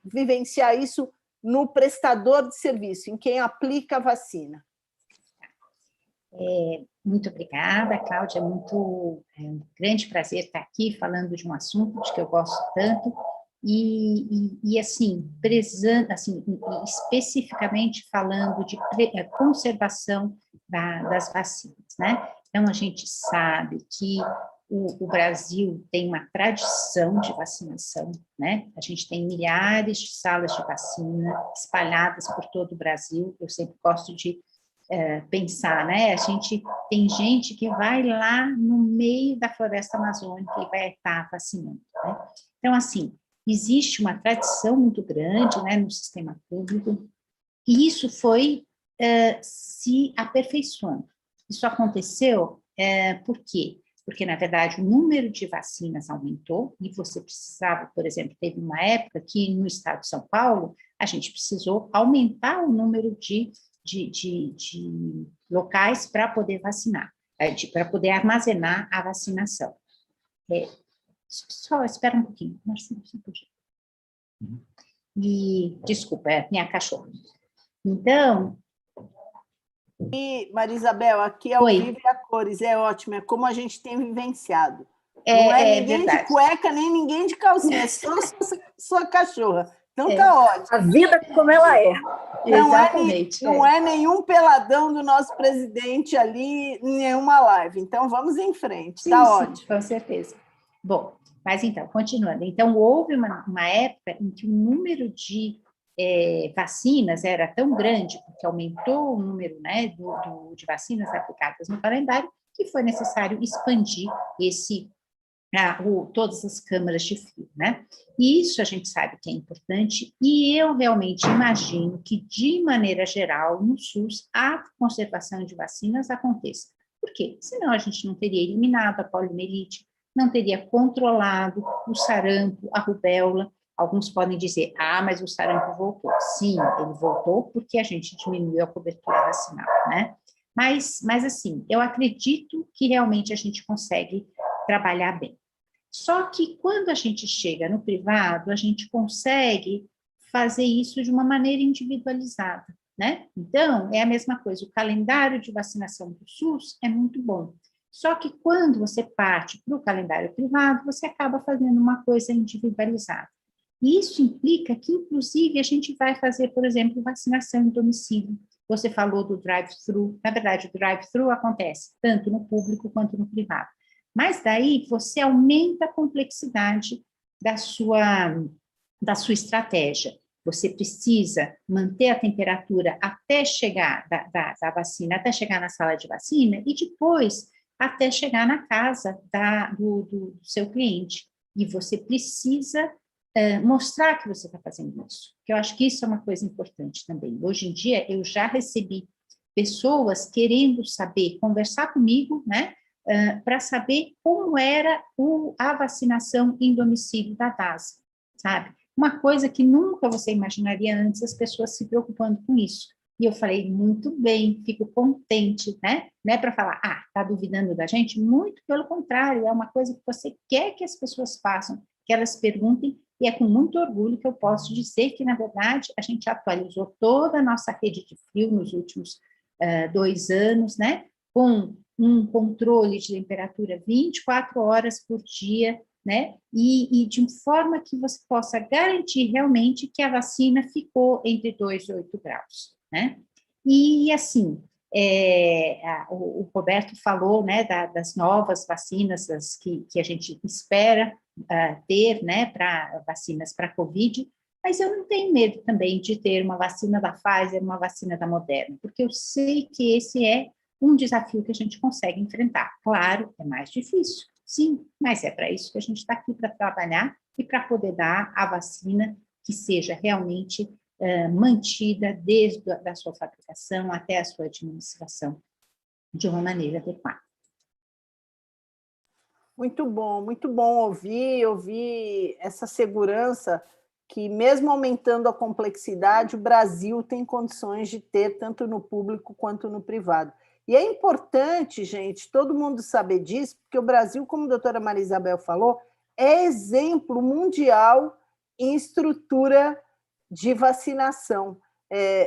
vivenciar isso no prestador de serviço, em quem aplica a vacina? Muito obrigada, Cláudia, um grande prazer estar aqui falando de um assunto de que eu gosto tanto, e assim, especificamente falando de conservação das vacinas, né? Então, a gente sabe que o Brasil tem uma tradição de vacinação, né? A gente tem milhares de salas de vacina espalhadas por todo o Brasil. Eu sempre gosto de pensar, né? A gente tem gente que vai lá no meio da floresta amazônica e vai estar vacinando, né? Então, assim, existe uma tradição muito grande, né, no sistema público, e isso foi se aperfeiçoando. Isso aconteceu por quê? Porque, na verdade, o número de vacinas aumentou e você precisava, por exemplo, teve uma época que no estado de São Paulo a gente precisou aumentar o número de locais para poder vacinar, para poder armazenar a vacinação. Só espera um pouquinho, Marcelo, você podia. E, desculpa, minha cachorra. Então... E, Maria Isabel, aqui ao vivo e a cores, é ótimo, é como a gente tem vivenciado. Não é ninguém verdade. De cueca, nem ninguém de calcinha, é só sua cachorra. Então tá ótimo. A vida como ela é. Exatamente. Não é nenhum peladão do nosso presidente ali em nenhuma live. Então vamos em frente, tá ótimo. Com certeza. Bom, mas então, continuando. Então, houve uma época em que o número de vacinas era tão grande, porque aumentou o número, né, de vacinas aplicadas no calendário, que foi necessário expandir todas as câmaras de frio, né? E isso a gente sabe que é importante, e eu realmente imagino que, de maneira geral, no SUS, a conservação de vacinas aconteça. Por quê? Senão a gente não teria eliminado a poliomielite, não teria controlado o sarampo, a rubéola. Alguns podem dizer, mas o sarampo voltou. Sim, ele voltou porque a gente diminuiu a cobertura vacinal, né? Mas assim, eu acredito que realmente a gente consegue trabalhar bem. Só que quando a gente chega no privado, a gente consegue fazer isso de uma maneira individualizada, né? Então, é a mesma coisa, o calendário de vacinação do SUS é muito bom. Só que quando você parte para o calendário privado, você acaba fazendo uma coisa individualizada. E isso implica que, inclusive, a gente vai fazer, por exemplo, vacinação em domicílio. Você falou do drive-thru. Na verdade, o drive-thru acontece tanto no público quanto no privado. Mas daí você aumenta a complexidade da sua estratégia. Você precisa manter a temperatura até chegar da vacina, até chegar na sala de vacina e depois até chegar na casa do seu cliente. E você precisa mostrar que você está fazendo isso, que eu acho que isso é uma coisa importante também. Hoje em dia, eu já recebi pessoas querendo saber, conversar comigo, né, para saber como era a vacinação em domicílio da DASA, sabe? Uma coisa que nunca você imaginaria antes, as pessoas se preocupando com isso. E eu falei, muito bem, fico contente, né? Não é para falar, está duvidando da gente? Muito pelo contrário, é uma coisa que você quer que as pessoas façam, que elas perguntem, e é com muito orgulho que eu posso dizer que, na verdade, a gente atualizou toda a nossa rede de frio nos últimos 2 anos, né? Com um controle de temperatura 24 horas por dia, né? E de forma que você possa garantir realmente que a vacina ficou entre 2 e 8 graus, né? E, assim, o Roberto falou, né, das novas vacinas que a gente espera ter, né, para vacinas para Covid, mas eu não tenho medo também de ter uma vacina da Pfizer, uma vacina da Moderna, porque eu sei que esse é um desafio que a gente consegue enfrentar. Claro, é mais difícil, sim, mas é para isso que a gente está aqui, para trabalhar e para poder dar a vacina que seja realmente mantida desde a sua fabricação até a sua administração de uma maneira adequada. Muito bom ouvir essa segurança que, mesmo aumentando a complexidade, o Brasil tem condições de ter, tanto no público quanto no privado. E é importante, gente, todo mundo saber disso, porque o Brasil, como a doutora Maria Isabel falou, é exemplo mundial em estrutura de vacinação.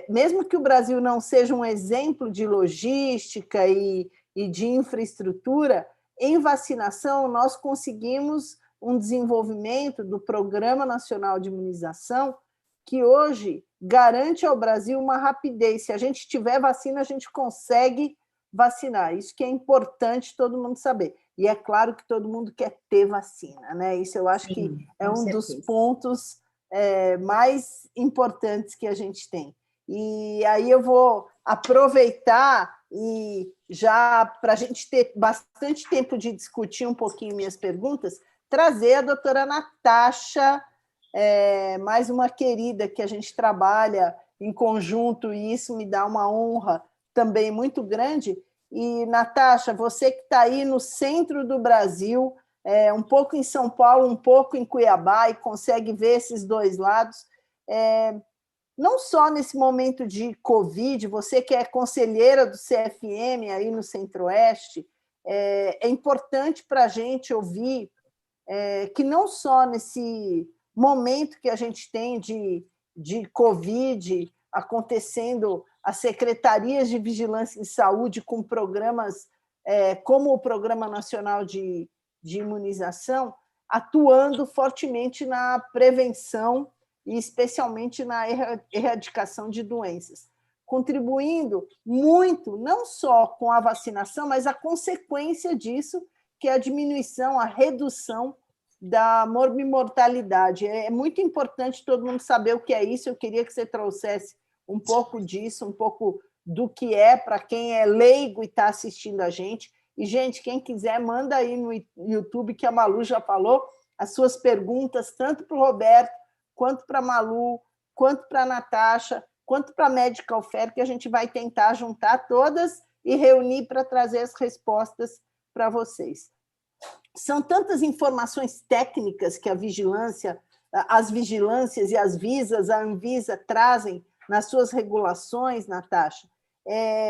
Mesmo que o Brasil não seja um exemplo de logística e de infraestrutura, em vacinação nós conseguimos um desenvolvimento do Programa Nacional de Imunização que hoje garante ao Brasil uma rapidez. Se a gente tiver vacina, a gente consegue vacinar. Isso que é importante todo mundo saber. E é claro que todo mundo quer ter vacina, né? Isso eu acho que é um dos pontos mais importantes que a gente tem. E aí eu vou aproveitar e já, para a gente ter bastante tempo de discutir um pouquinho minhas perguntas, trazer a doutora Natasha, mais uma querida que a gente trabalha em conjunto, e isso me dá uma honra também muito grande. E, Natasha, você que está aí no centro do Brasil, um pouco em São Paulo, um pouco em Cuiabá, e consegue ver esses dois lados, não só nesse momento de Covid, você que é conselheira do CFM aí no Centro-Oeste, é importante para a gente ouvir que não só nesse momento que a gente tem de Covid acontecendo, as secretarias de vigilância em saúde com programas como o Programa Nacional de Imunização, atuando fortemente na prevenção e especialmente na erradicação de doenças, contribuindo muito, não só com a vacinação, mas a consequência disso, que é a diminuição, a redução da morbimortalidade. É muito importante todo mundo saber o que é isso. Eu queria que você trouxesse um pouco disso, um pouco do que é, para quem é leigo e está assistindo a gente. E, gente, quem quiser, manda aí no YouTube, que a Malu já falou, as suas perguntas, tanto para o Roberto, quanto para a Malu, quanto para a Natasha, quanto para a Medical Fair, que a gente vai tentar juntar todas e reunir para trazer as respostas para vocês. São tantas informações técnicas que a vigilância, as vigilâncias e as visas, a Anvisa, trazem nas suas regulações, Natasha,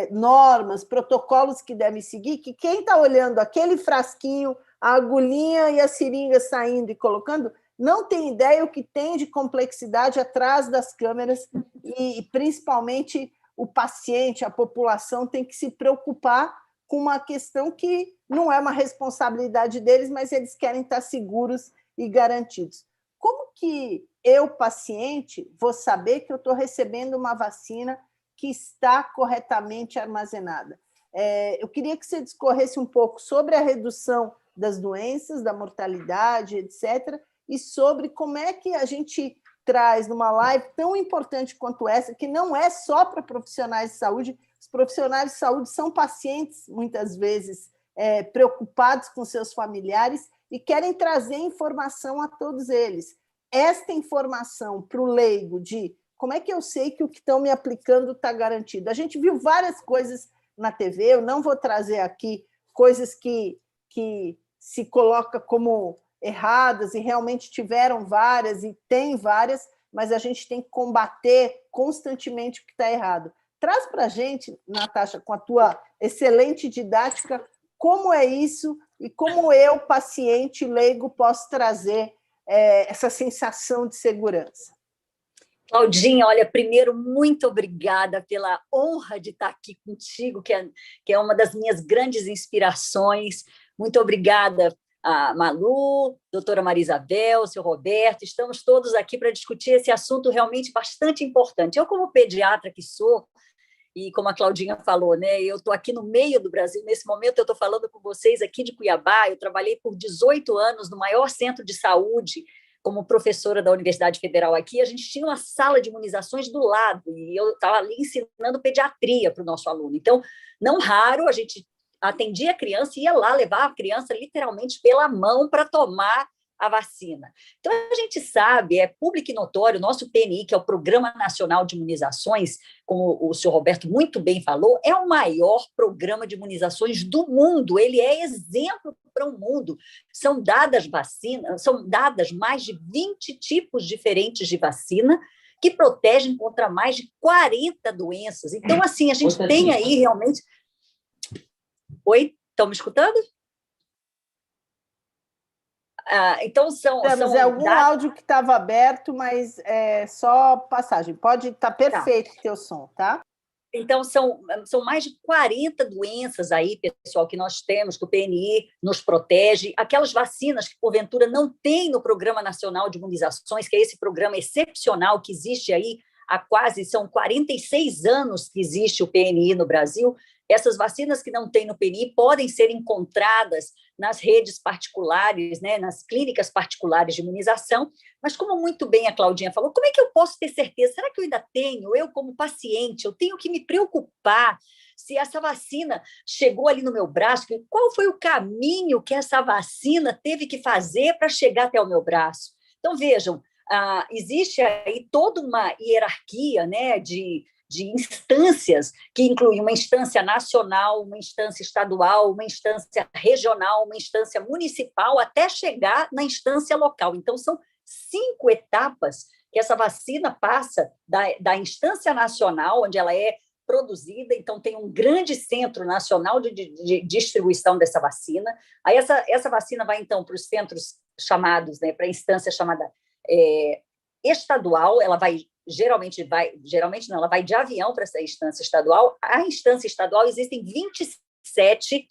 normas, protocolos que devem seguir, que quem está olhando aquele frasquinho, a agulhinha e a seringa saindo e colocando, não tem ideia o que tem de complexidade atrás das câmeras e, principalmente, o paciente, a população tem que se preocupar com uma questão que não é uma responsabilidade deles, mas eles querem estar seguros e garantidos. Como que eu, paciente, vou saber que eu estou recebendo uma vacina que está corretamente armazenada? Eu queria que você discorresse um pouco sobre a redução das doenças, da mortalidade, etc., e sobre como é que a gente traz numa live tão importante quanto essa, que não é só para profissionais de saúde. Os profissionais de saúde são pacientes, muitas vezes, preocupados com seus familiares e querem trazer informação a todos eles. Esta informação para o leigo de como é que eu sei que o que estão me aplicando está garantido. A gente viu várias coisas na TV, eu não vou trazer aqui coisas que se coloca como erradas, e realmente tiveram várias e tem várias, mas a gente tem que combater constantemente o que está errado. Traz para a gente, Natasha, com a tua excelente didática, como é isso e como eu, paciente leigo, posso trazer essa sensação de segurança. Claudinha, olha, primeiro, muito obrigada pela honra de estar aqui contigo, que é uma das minhas grandes inspirações. Muito obrigada a Malu, doutora Maria Isabel, seu Roberto, estamos todos aqui para discutir esse assunto realmente bastante importante. Eu, como pediatra que sou, e como a Claudinha falou, né, eu estou aqui no meio do Brasil, nesse momento eu estou falando com vocês aqui de Cuiabá, eu trabalhei por 18 anos no maior centro de saúde, como professora da Universidade Federal aqui, a gente tinha uma sala de imunizações do lado, e eu estava ali ensinando pediatria para o nosso aluno. Então, não raro, a gente atendia a criança e ia lá levar a criança literalmente pela mão para tomar a vacina. Então, a gente sabe, é público e notório, o nosso PNI, que é o Programa Nacional de Imunizações, como o senhor Roberto muito bem falou, é o maior programa de imunizações do mundo, ele é exemplo para o mundo. São dadas vacinas, são dadas mais de 20 tipos diferentes de vacina que protegem contra mais de 40 doenças. Então, assim, a gente tem aí realmente... Oi, estão me escutando? Então, Temos algum áudio que estava aberto, mas é só passagem. Pode estar perfeito o teu som, tá? Então, são mais de 40 doenças aí, pessoal, que nós temos, que o PNI nos protege. Aquelas vacinas que, porventura, não tem no Programa Nacional de Imunizações, que é esse programa excepcional que existe aí são 46 anos que existe o PNI no Brasil. Essas vacinas que não tem no PNI podem ser encontradas nas redes particulares, né, nas clínicas particulares de imunização, mas como muito bem a Claudinha falou, como é que eu posso ter certeza? Será que eu ainda tenho? Eu, como paciente, eu tenho que me preocupar se essa vacina chegou ali no meu braço, qual foi o caminho que essa vacina teve que fazer para chegar até o meu braço? Então, vejam, existe aí toda uma hierarquia, né, de instâncias, que inclui uma instância nacional, uma instância estadual, uma instância regional, uma instância municipal, até chegar na instância local. Então, são 5 etapas que essa vacina passa da instância nacional, onde ela é produzida, então tem um grande centro nacional de distribuição dessa vacina. Aí essa vacina vai, então, para os centros chamados, né, para a instância chamada estadual, ela vai geralmente não, ela vai de avião para essa instância estadual. A instância estadual existem 27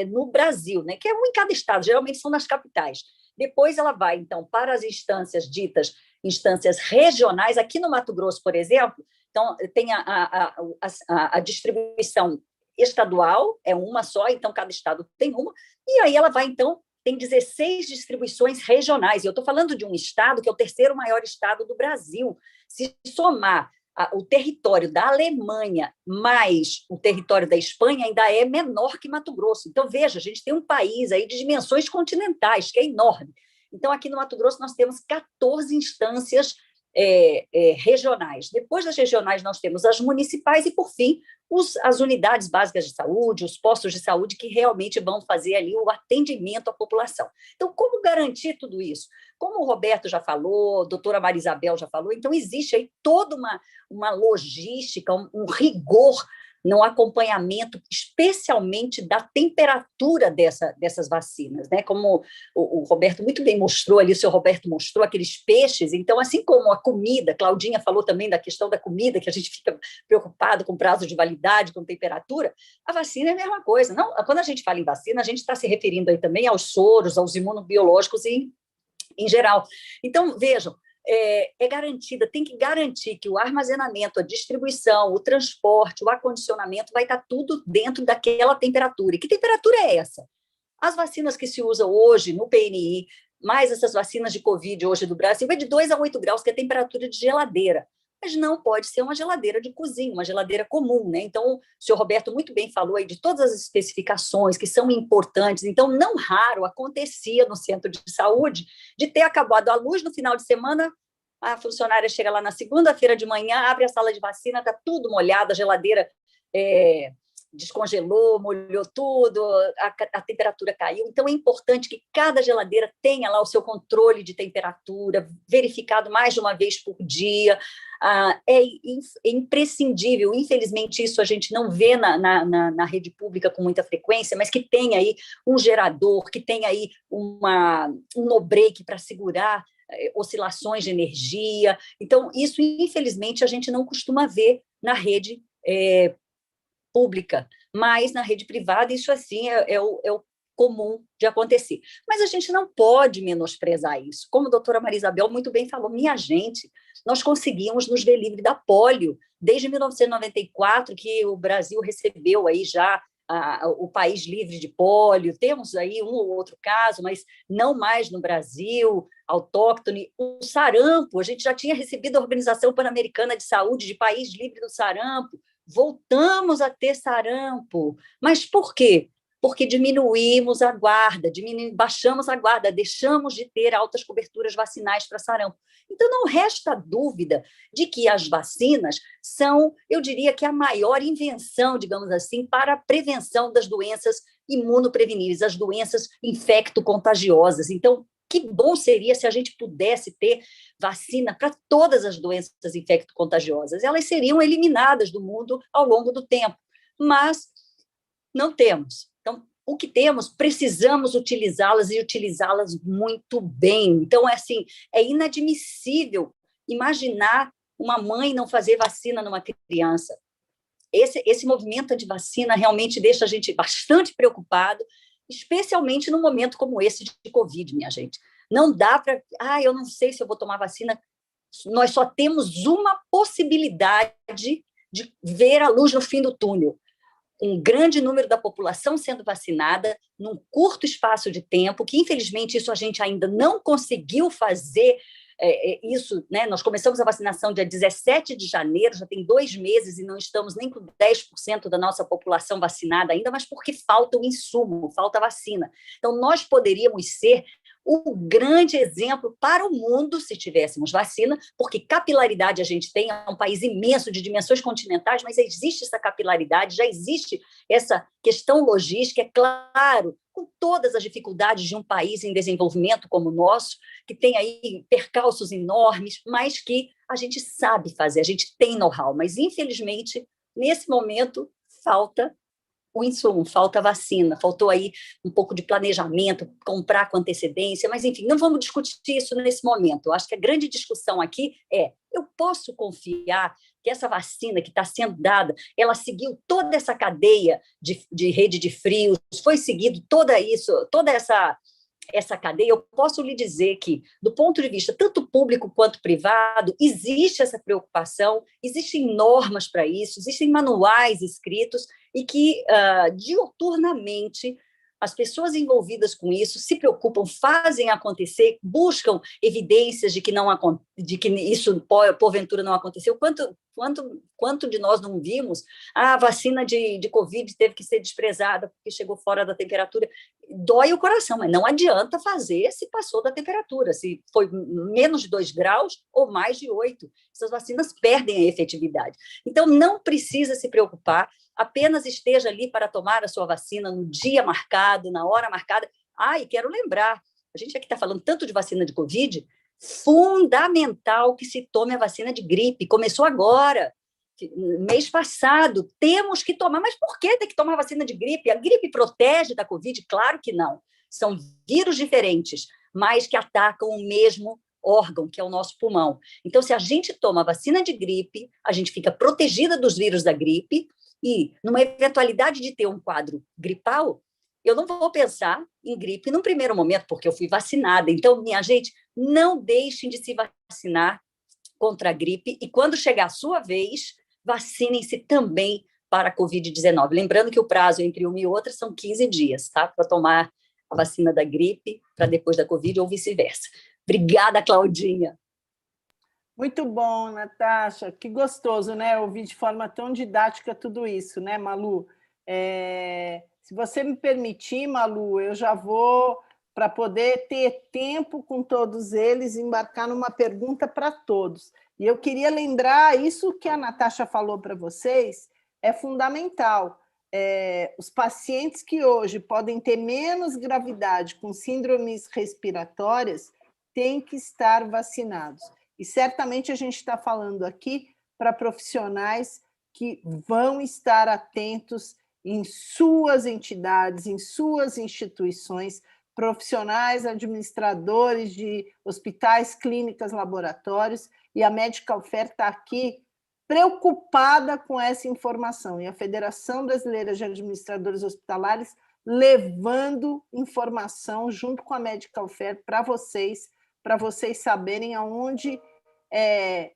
no Brasil, né, que é um em cada estado, geralmente são nas capitais. Depois ela vai, então, para as instâncias ditas instâncias regionais. Aqui no Mato Grosso, por exemplo, então, tem a distribuição estadual, é uma só, então cada estado tem uma, e aí ela vai, então, tem 16 distribuições regionais. E eu estou falando de um estado que é o 3º maior estado do Brasil. Se somar o território da Alemanha mais o território da Espanha, ainda é menor que Mato Grosso. Então, veja, a gente tem um país aí de dimensões continentais, que é enorme. Então, aqui no Mato Grosso, nós temos 14 instâncias regionais. Depois das regionais, nós temos as municipais e, por fim, as unidades básicas de saúde, os postos de saúde que realmente vão fazer ali o atendimento à população. Então, como garantir tudo isso? Como o Roberto já falou, a doutora Maria Isabel já falou, então existe aí toda uma logística, um rigor no acompanhamento, especialmente da temperatura dessas vacinas, né? Como o Roberto muito bem mostrou ali, o senhor Roberto mostrou aqueles peixes, então, assim como a comida, Claudinha falou também da questão da comida, que a gente fica preocupado com prazo de validade, com temperatura, a vacina é a mesma coisa. Não, quando a gente fala em vacina, a gente está se referindo aí também aos soros, aos imunobiológicos em geral. Então, vejam, garantida, tem que garantir que o armazenamento, a distribuição, o transporte, o acondicionamento vai estar tudo dentro daquela temperatura. E que temperatura é essa? As vacinas que se usam hoje no PNI, mais essas vacinas de Covid hoje do Brasil, é de 2 a 8 graus, que é a temperatura de geladeira. Mas não pode ser uma geladeira de cozinha, uma geladeira comum, né? Então, o senhor Roberto muito bem falou aí de todas as especificações que são importantes. Então, não raro acontecia no centro de saúde de ter acabado a luz no final de semana, a funcionária chega lá na segunda-feira de manhã, abre a sala de vacina, está tudo molhado, a geladeira descongelou, molhou tudo, a temperatura caiu. Então, é importante que cada geladeira tenha lá o seu controle de temperatura, verificado mais de uma vez por dia. É imprescindível, infelizmente isso a gente não vê na rede pública com muita frequência, mas que tem aí um gerador, que tem aí um no-break para segurar oscilações de energia. Então, isso, infelizmente, a gente não costuma ver na rede pública, mas na rede privada, isso, assim, é o comum de acontecer. Mas a gente não pode menosprezar isso. Como a doutora Maria Isabel muito bem falou, minha gente, nós conseguimos nos ver livre da polio desde 1994, que o Brasil recebeu aí já o país livre de polio. Temos aí um ou outro caso, mas não mais no Brasil, autóctone. O sarampo, a gente já tinha recebido a Organização Pan-Americana de Saúde de país livre do sarampo. Voltamos a ter sarampo. Mas por quê? Porque diminuímos a guarda, baixamos a guarda, deixamos de ter altas coberturas vacinais para sarampo. Então, não resta dúvida de que as vacinas são, eu diria que a maior invenção, digamos assim, para a prevenção das doenças imunopreveníveis, as doenças infecto-contagiosas. Então, que bom seria se a gente pudesse ter vacina para todas as doenças infecto-contagiosas. Elas seriam eliminadas do mundo ao longo do tempo, mas não temos. Então, o que temos, precisamos utilizá-las e utilizá-las muito bem. Então, é inadmissível imaginar uma mãe não fazer vacina numa criança. Esse movimento anti-vacina realmente deixa a gente bastante preocupado, especialmente num momento como esse de Covid, minha gente. Não dá para... eu não sei se eu vou tomar vacina. Nós só temos uma possibilidade de ver a luz no fim do túnel. Um grande número da população sendo vacinada num curto espaço de tempo, que, infelizmente, isso a gente ainda não conseguiu fazer isso, né? Nós começamos a vacinação dia 17 de janeiro, já tem 2 meses e não estamos nem com 10% da nossa população vacinada ainda, mas porque falta o insumo, falta a vacina. Então, nós poderíamos ser o grande exemplo para o mundo se tivéssemos vacina, porque capilaridade a gente tem, é um país imenso de dimensões continentais, mas existe essa capilaridade, já existe essa questão logística, é claro, com todas as dificuldades de um país em desenvolvimento como o nosso, que tem aí percalços enormes, mas que a gente sabe fazer, a gente tem know-how, mas infelizmente, nesse momento, falta o insumo, falta vacina, faltou aí um pouco de planejamento, comprar com antecedência, mas enfim, não vamos discutir isso nesse momento. Eu acho que a grande discussão aqui eu posso confiar que essa vacina que está sendo dada, ela seguiu toda essa cadeia de rede de frios, foi seguido toda essa cadeia. Eu posso lhe dizer que, do ponto de vista tanto público quanto privado, existe essa preocupação, existem normas para isso, existem manuais escritos e que, diuturnamente, as pessoas envolvidas com isso se preocupam, fazem acontecer, buscam evidências de que isso, porventura, não aconteceu. Quanto de nós não vimos? A vacina de Covid teve que ser desprezada porque chegou fora da temperatura. Dói o coração, mas não adianta fazer se passou da temperatura, se foi menos de 2 graus ou mais de 8. Essas vacinas perdem a efetividade. Então, não precisa se preocupar, apenas esteja ali para tomar a sua vacina no dia marcado, na hora marcada. E quero lembrar, a gente aqui está falando tanto de vacina de Covid, fundamental que se tome a vacina de gripe. Começou agora, mês passado, temos que tomar. Mas por que tem que tomar vacina de gripe? A gripe protege da Covid? Claro que não. São vírus diferentes, mas que atacam o mesmo órgão, que é o nosso pulmão. Então, se a gente toma a vacina de gripe, a gente fica protegida dos vírus da gripe e, numa eventualidade de ter um quadro gripal, eu não vou pensar em gripe num primeiro momento, porque eu fui vacinada. Então, minha gente, não deixem de se vacinar contra a gripe e, quando chegar a sua vez, vacinem-se também para a Covid-19. Lembrando que o prazo entre uma e outra são 15 dias, tá? Para tomar a vacina da gripe para depois da Covid ou vice-versa. Obrigada, Claudinha. Muito bom, Natasha. Que gostoso, né? Ouvir de forma tão didática tudo isso, né, Malu? Se você me permitir, Malu, eu já vou, para poder ter tempo com todos eles, embarcar numa pergunta para todos. E eu queria lembrar, isso que a Natasha falou para vocês é fundamental. Os pacientes que hoje podem ter menos gravidade com síndromes respiratórias têm que estar vacinados. E certamente a gente está falando aqui para profissionais que vão estar atentos em suas entidades, em suas instituições, profissionais, administradores de hospitais, clínicas, laboratórios, e a Medical Fair está aqui preocupada com essa informação. E a Federação Brasileira de Administradores Hospitalares levando informação junto com a Medical Fair para vocês saberem aonde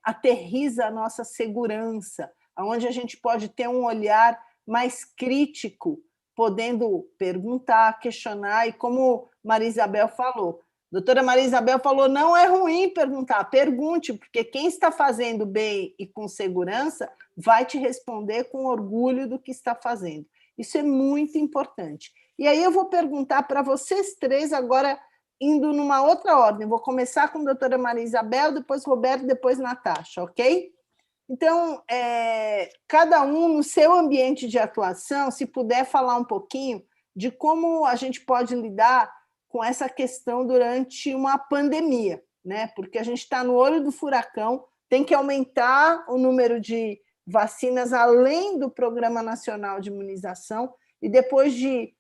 aterriza a nossa segurança, aonde a gente pode ter um olhar mais crítico, podendo perguntar, questionar, e como Maria Isabel falou, doutora Maria Isabel falou, não é ruim perguntar, pergunte, porque quem está fazendo bem e com segurança vai te responder com orgulho do que está fazendo. Isso é muito importante. E aí eu vou perguntar para vocês três, agora indo numa outra ordem. Vou começar com a doutora Maria Isabel, depois Roberto, depois Natasha, ok? Então, cada um no seu ambiente de atuação, se puder falar um pouquinho de como a gente pode lidar com essa questão durante uma pandemia, né? Porque a gente está no olho do furacão, tem que aumentar o número de vacinas além do Programa Nacional de Imunização, e depois de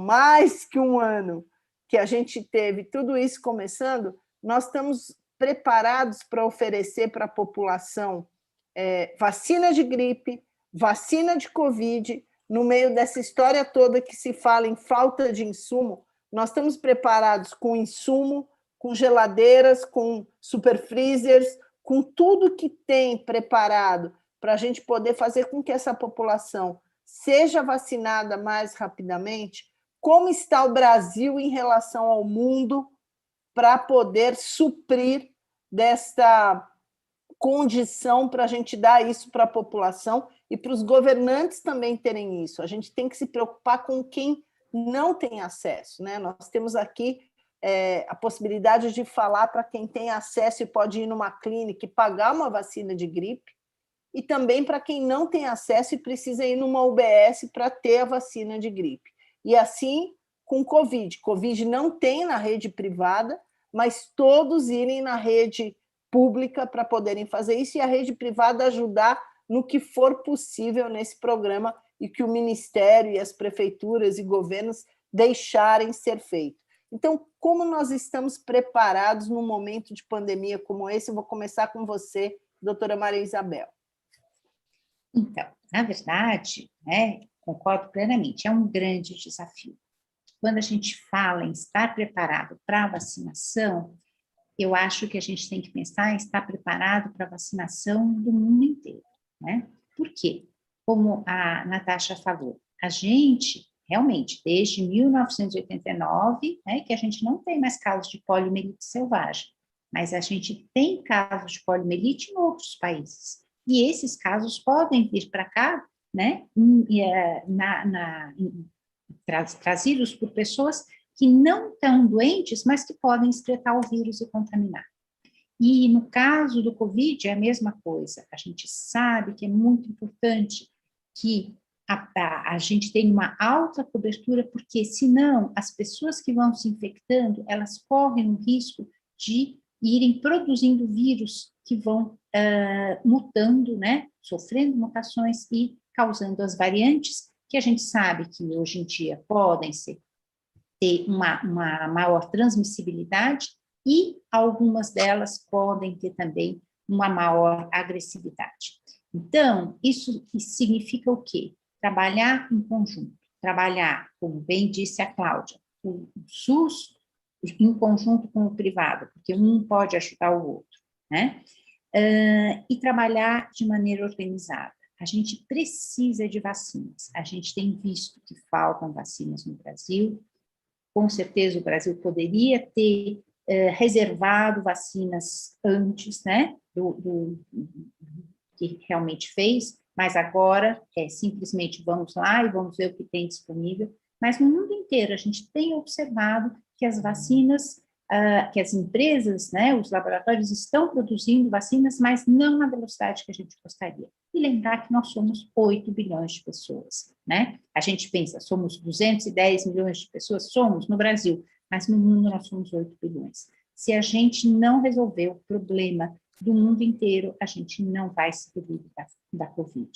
mais que um ano que a gente teve tudo isso começando, nós estamos preparados para oferecer para a população vacina de gripe, vacina de Covid, no meio dessa história toda que se fala em falta de insumo, nós estamos preparados com insumo, com geladeiras, com super freezers, com tudo que tem preparado para a gente poder fazer com que essa população seja vacinada mais rapidamente. Como está o Brasil em relação ao mundo para poder suprir desta condição para a gente dar isso para a população e para os governantes também terem isso. A gente tem que se preocupar com quem não tem acesso, né? Nós temos aqui a possibilidade de falar para quem tem acesso e pode ir numa clínica e pagar uma vacina de gripe, e também para quem não tem acesso e precisa ir numa UBS para ter a vacina de gripe. E assim com Covid. Covid não tem na rede privada, mas todos irem na rede pública para poderem fazer isso, e a rede privada ajudar no que for possível nesse programa e que o Ministério e as prefeituras e governos deixarem ser feito. Então, como nós estamos preparados num momento de pandemia como esse? Eu vou começar com você, doutora Maria Isabel. Então, na verdade, concordo plenamente, é um grande desafio. Quando a gente fala em estar preparado para a vacinação, eu acho que a gente tem que pensar em estar preparado para a vacinação do mundo inteiro, né? Por quê? Como a Natasha falou, a gente, realmente, desde 1989, que a gente não tem mais casos de poliomielite selvagem, mas a gente tem casos de poliomielite em outros países. E esses casos podem vir para cá, né, trazidos por pessoas que não estão doentes, mas que podem excretar o vírus e contaminar. E no caso do Covid é a mesma coisa. A gente sabe que é muito importante que a gente tenha uma alta cobertura, porque senão as pessoas que vão se infectando, elas correm o risco de irem produzindo vírus que vão mutando, né, sofrendo mutações e causando as variantes, que a gente sabe que hoje em dia podem ter uma maior transmissibilidade, e algumas delas podem ter também uma maior agressividade. Então, isso significa o quê? Trabalhar em conjunto, trabalhar, como bem disse a Cláudia, o SUS em conjunto com o privado, porque um pode ajudar o outro, né? E trabalhar de maneira organizada. A gente precisa de vacinas, a gente tem visto que faltam vacinas no Brasil, com certeza o Brasil poderia ter reservado vacinas antes, né, do que realmente fez, mas agora simplesmente vamos lá e vamos ver o que tem disponível. Mas no mundo inteiro a gente tem observado que as vacinas, que as empresas, né, os laboratórios estão produzindo vacinas, mas não na velocidade que a gente gostaria. E lembrar que nós somos 8 bilhões de pessoas, né? A gente pensa, somos 210 milhões de pessoas, somos no Brasil, mas no mundo nós somos 8 bilhões. Se a gente não resolver o problema do mundo inteiro, a gente não vai se livrar da Covid.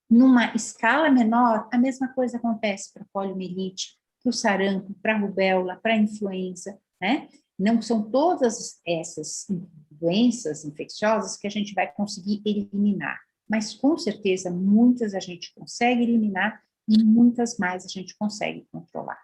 Numa escala menor, a mesma coisa acontece para a poliomielite, para o sarampo, para a rubéola, para a influenza, né? Não são todas essas doenças infecciosas que a gente vai conseguir eliminar, mas com certeza muitas a gente consegue eliminar e muitas mais a gente consegue controlar.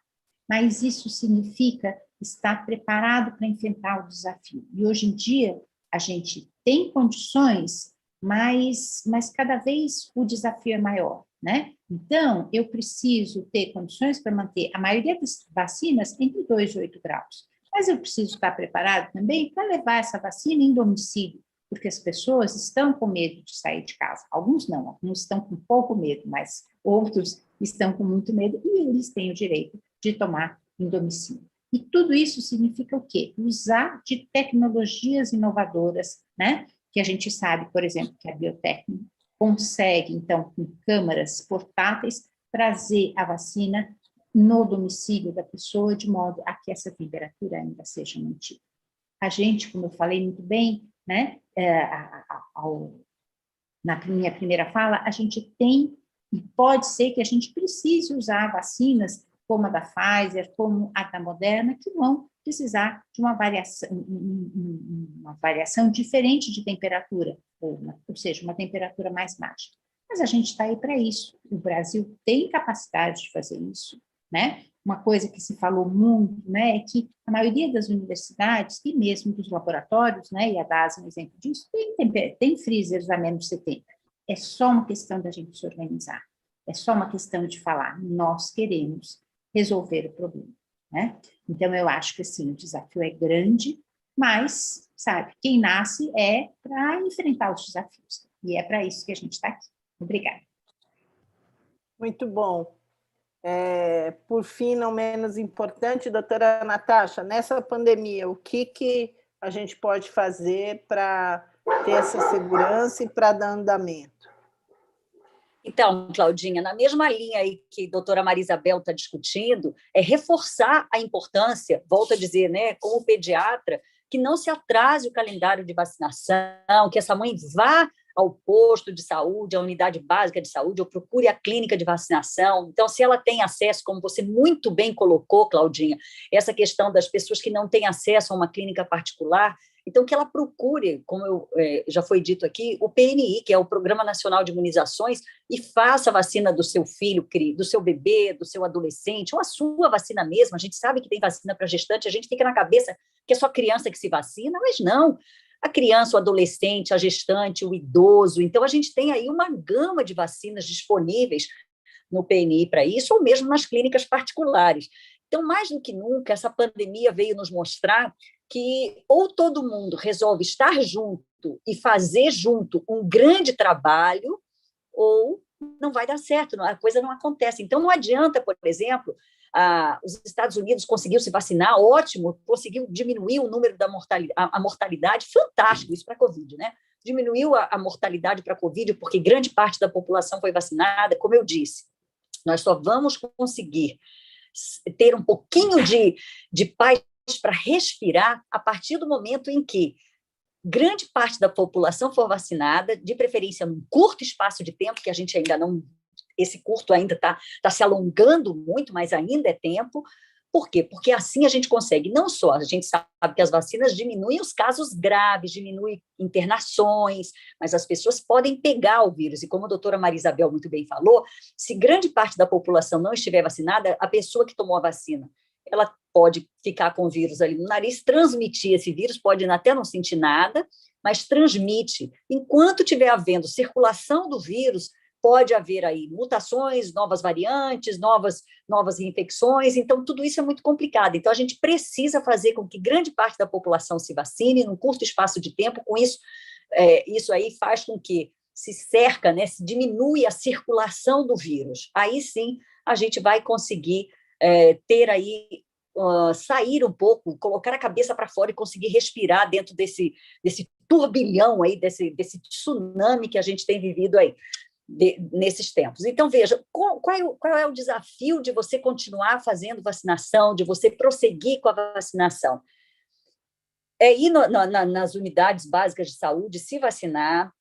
Mas isso significa estar preparado para enfrentar o desafio. E hoje em dia, a gente tem condições, mas cada vez o desafio é maior, né? Então, eu preciso ter condições para manter a maioria das vacinas entre 2 e 8 graus. Mas eu preciso estar preparado também para levar essa vacina em domicílio, porque as pessoas estão com medo de sair de casa. Alguns não, alguns estão com pouco medo, mas outros estão com muito medo e eles têm o direito de tomar em domicílio. E tudo isso significa o quê? Usar de tecnologias inovadoras, né? Que a gente sabe, por exemplo, que a biotech consegue, então, com câmaras portáteis, trazer a vacina no domicílio da pessoa, de modo a que essa temperatura ainda seja mantida. A gente, como eu falei muito bem, né, na minha primeira fala, a gente tem, e pode ser que a gente precise usar vacinas como a da Pfizer, como a da Moderna, que vão precisar de uma variação diferente de temperatura, ou seja, uma temperatura mais baixa. Mas a gente está aí para isso. O Brasil tem capacidade de fazer isso, né? Uma coisa que se falou muito, né, é que a maioria das universidades e mesmo dos laboratórios, né, e a DASA é um exemplo disso, tem freezers a menos 70. É só uma questão da gente se organizar. É só uma questão de falar, nós queremos resolver o problema, né? Então, eu acho que, assim, o desafio é grande, mas, sabe, quem nasce é para enfrentar os desafios. E é para isso que a gente está aqui. Obrigada. Muito bom. Por fim, não menos importante, doutora Natasha, nessa pandemia, o que a gente pode fazer para ter essa segurança e para dar andamento? Então, Claudinha, na mesma linha aí que a doutora Marisabel está discutindo, é reforçar a importância, volto a dizer, né, como pediatra, que não se atrase o calendário de vacinação, que essa mãe vá ao posto de saúde, à unidade básica de saúde, ou procure a clínica de vacinação. Então, se ela tem acesso, como você muito bem colocou, Claudinha, essa questão das pessoas que não têm acesso a uma clínica particular, então que ela procure, como já foi dito aqui, o PNI, que é o Programa Nacional de Imunizações, e faça a vacina do seu filho, do seu bebê, do seu adolescente, ou a sua vacina mesmo. A gente sabe que tem vacina para gestante, a gente fica na cabeça que é só criança que se vacina, mas não. A criança, o adolescente, a gestante, o idoso. Então, a gente tem aí uma gama de vacinas disponíveis no PNI para isso, ou mesmo nas clínicas particulares. Então, mais do que nunca, essa pandemia veio nos mostrar que ou todo mundo resolve estar junto e fazer junto um grande trabalho, ou não vai dar certo, a coisa não acontece. Então, não adianta, por exemplo, os Estados Unidos conseguiu se vacinar, ótimo, conseguiu diminuir o número da mortalidade, fantástico isso para a Covid, né? Diminuiu a mortalidade para a Covid, porque grande parte da população foi vacinada, como eu disse. Nós só vamos conseguir ter um pouquinho de paz para respirar a partir do momento em que grande parte da população for vacinada, de preferência num curto espaço de tempo, que a gente ainda não... Esse curto ainda está se alongando muito, mas ainda é tempo. Por quê? Porque assim a gente consegue, não só, a gente sabe que as vacinas diminuem os casos graves, diminuem internações, mas as pessoas podem pegar o vírus, e como a doutora Marisabel muito bem falou, se grande parte da população não estiver vacinada, a pessoa que tomou a vacina, ela pode ficar com o vírus ali no nariz, transmitir esse vírus, pode até não sentir nada, mas transmite. Enquanto estiver havendo circulação do vírus, pode haver aí mutações, novas variantes, novas infecções, então tudo isso é muito complicado. Então a gente precisa fazer com que grande parte da população se vacine num curto espaço de tempo, com isso, isso aí faz com que se cerca, né, se diminui a circulação do vírus. Aí sim a gente vai conseguir ter aí, sair um pouco, colocar a cabeça para fora e conseguir respirar dentro desse turbilhão aí, desse tsunami que a gente tem vivido aí. Nesses tempos. Então, veja, qual é o desafio de você continuar fazendo vacinação, de você prosseguir com a vacinação? É ir nas unidades básicas de saúde, se vacinar,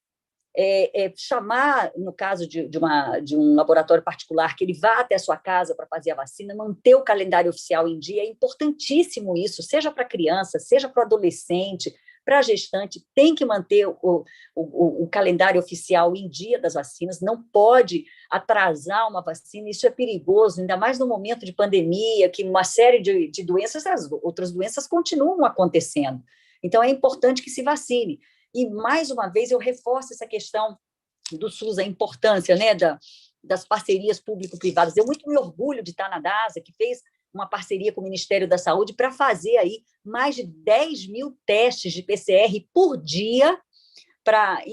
chamar, no caso de um laboratório particular, que ele vá até a sua casa para fazer a vacina, manter o calendário oficial em dia, é importantíssimo isso, seja para criança, seja para o adolescente, Para a gestante, tem que manter o calendário oficial em dia das vacinas, não pode atrasar uma vacina, isso é perigoso, ainda mais no momento de pandemia, que uma série de doenças, as outras doenças continuam acontecendo. Então, é importante que se vacine. E, mais uma vez, eu reforço essa questão do SUS, a importância, né, das parcerias público-privadas. Eu muito me orgulho de estar na DASA, que fez uma parceria com o Ministério da Saúde para fazer aí mais de 10 mil testes de PCR por dia,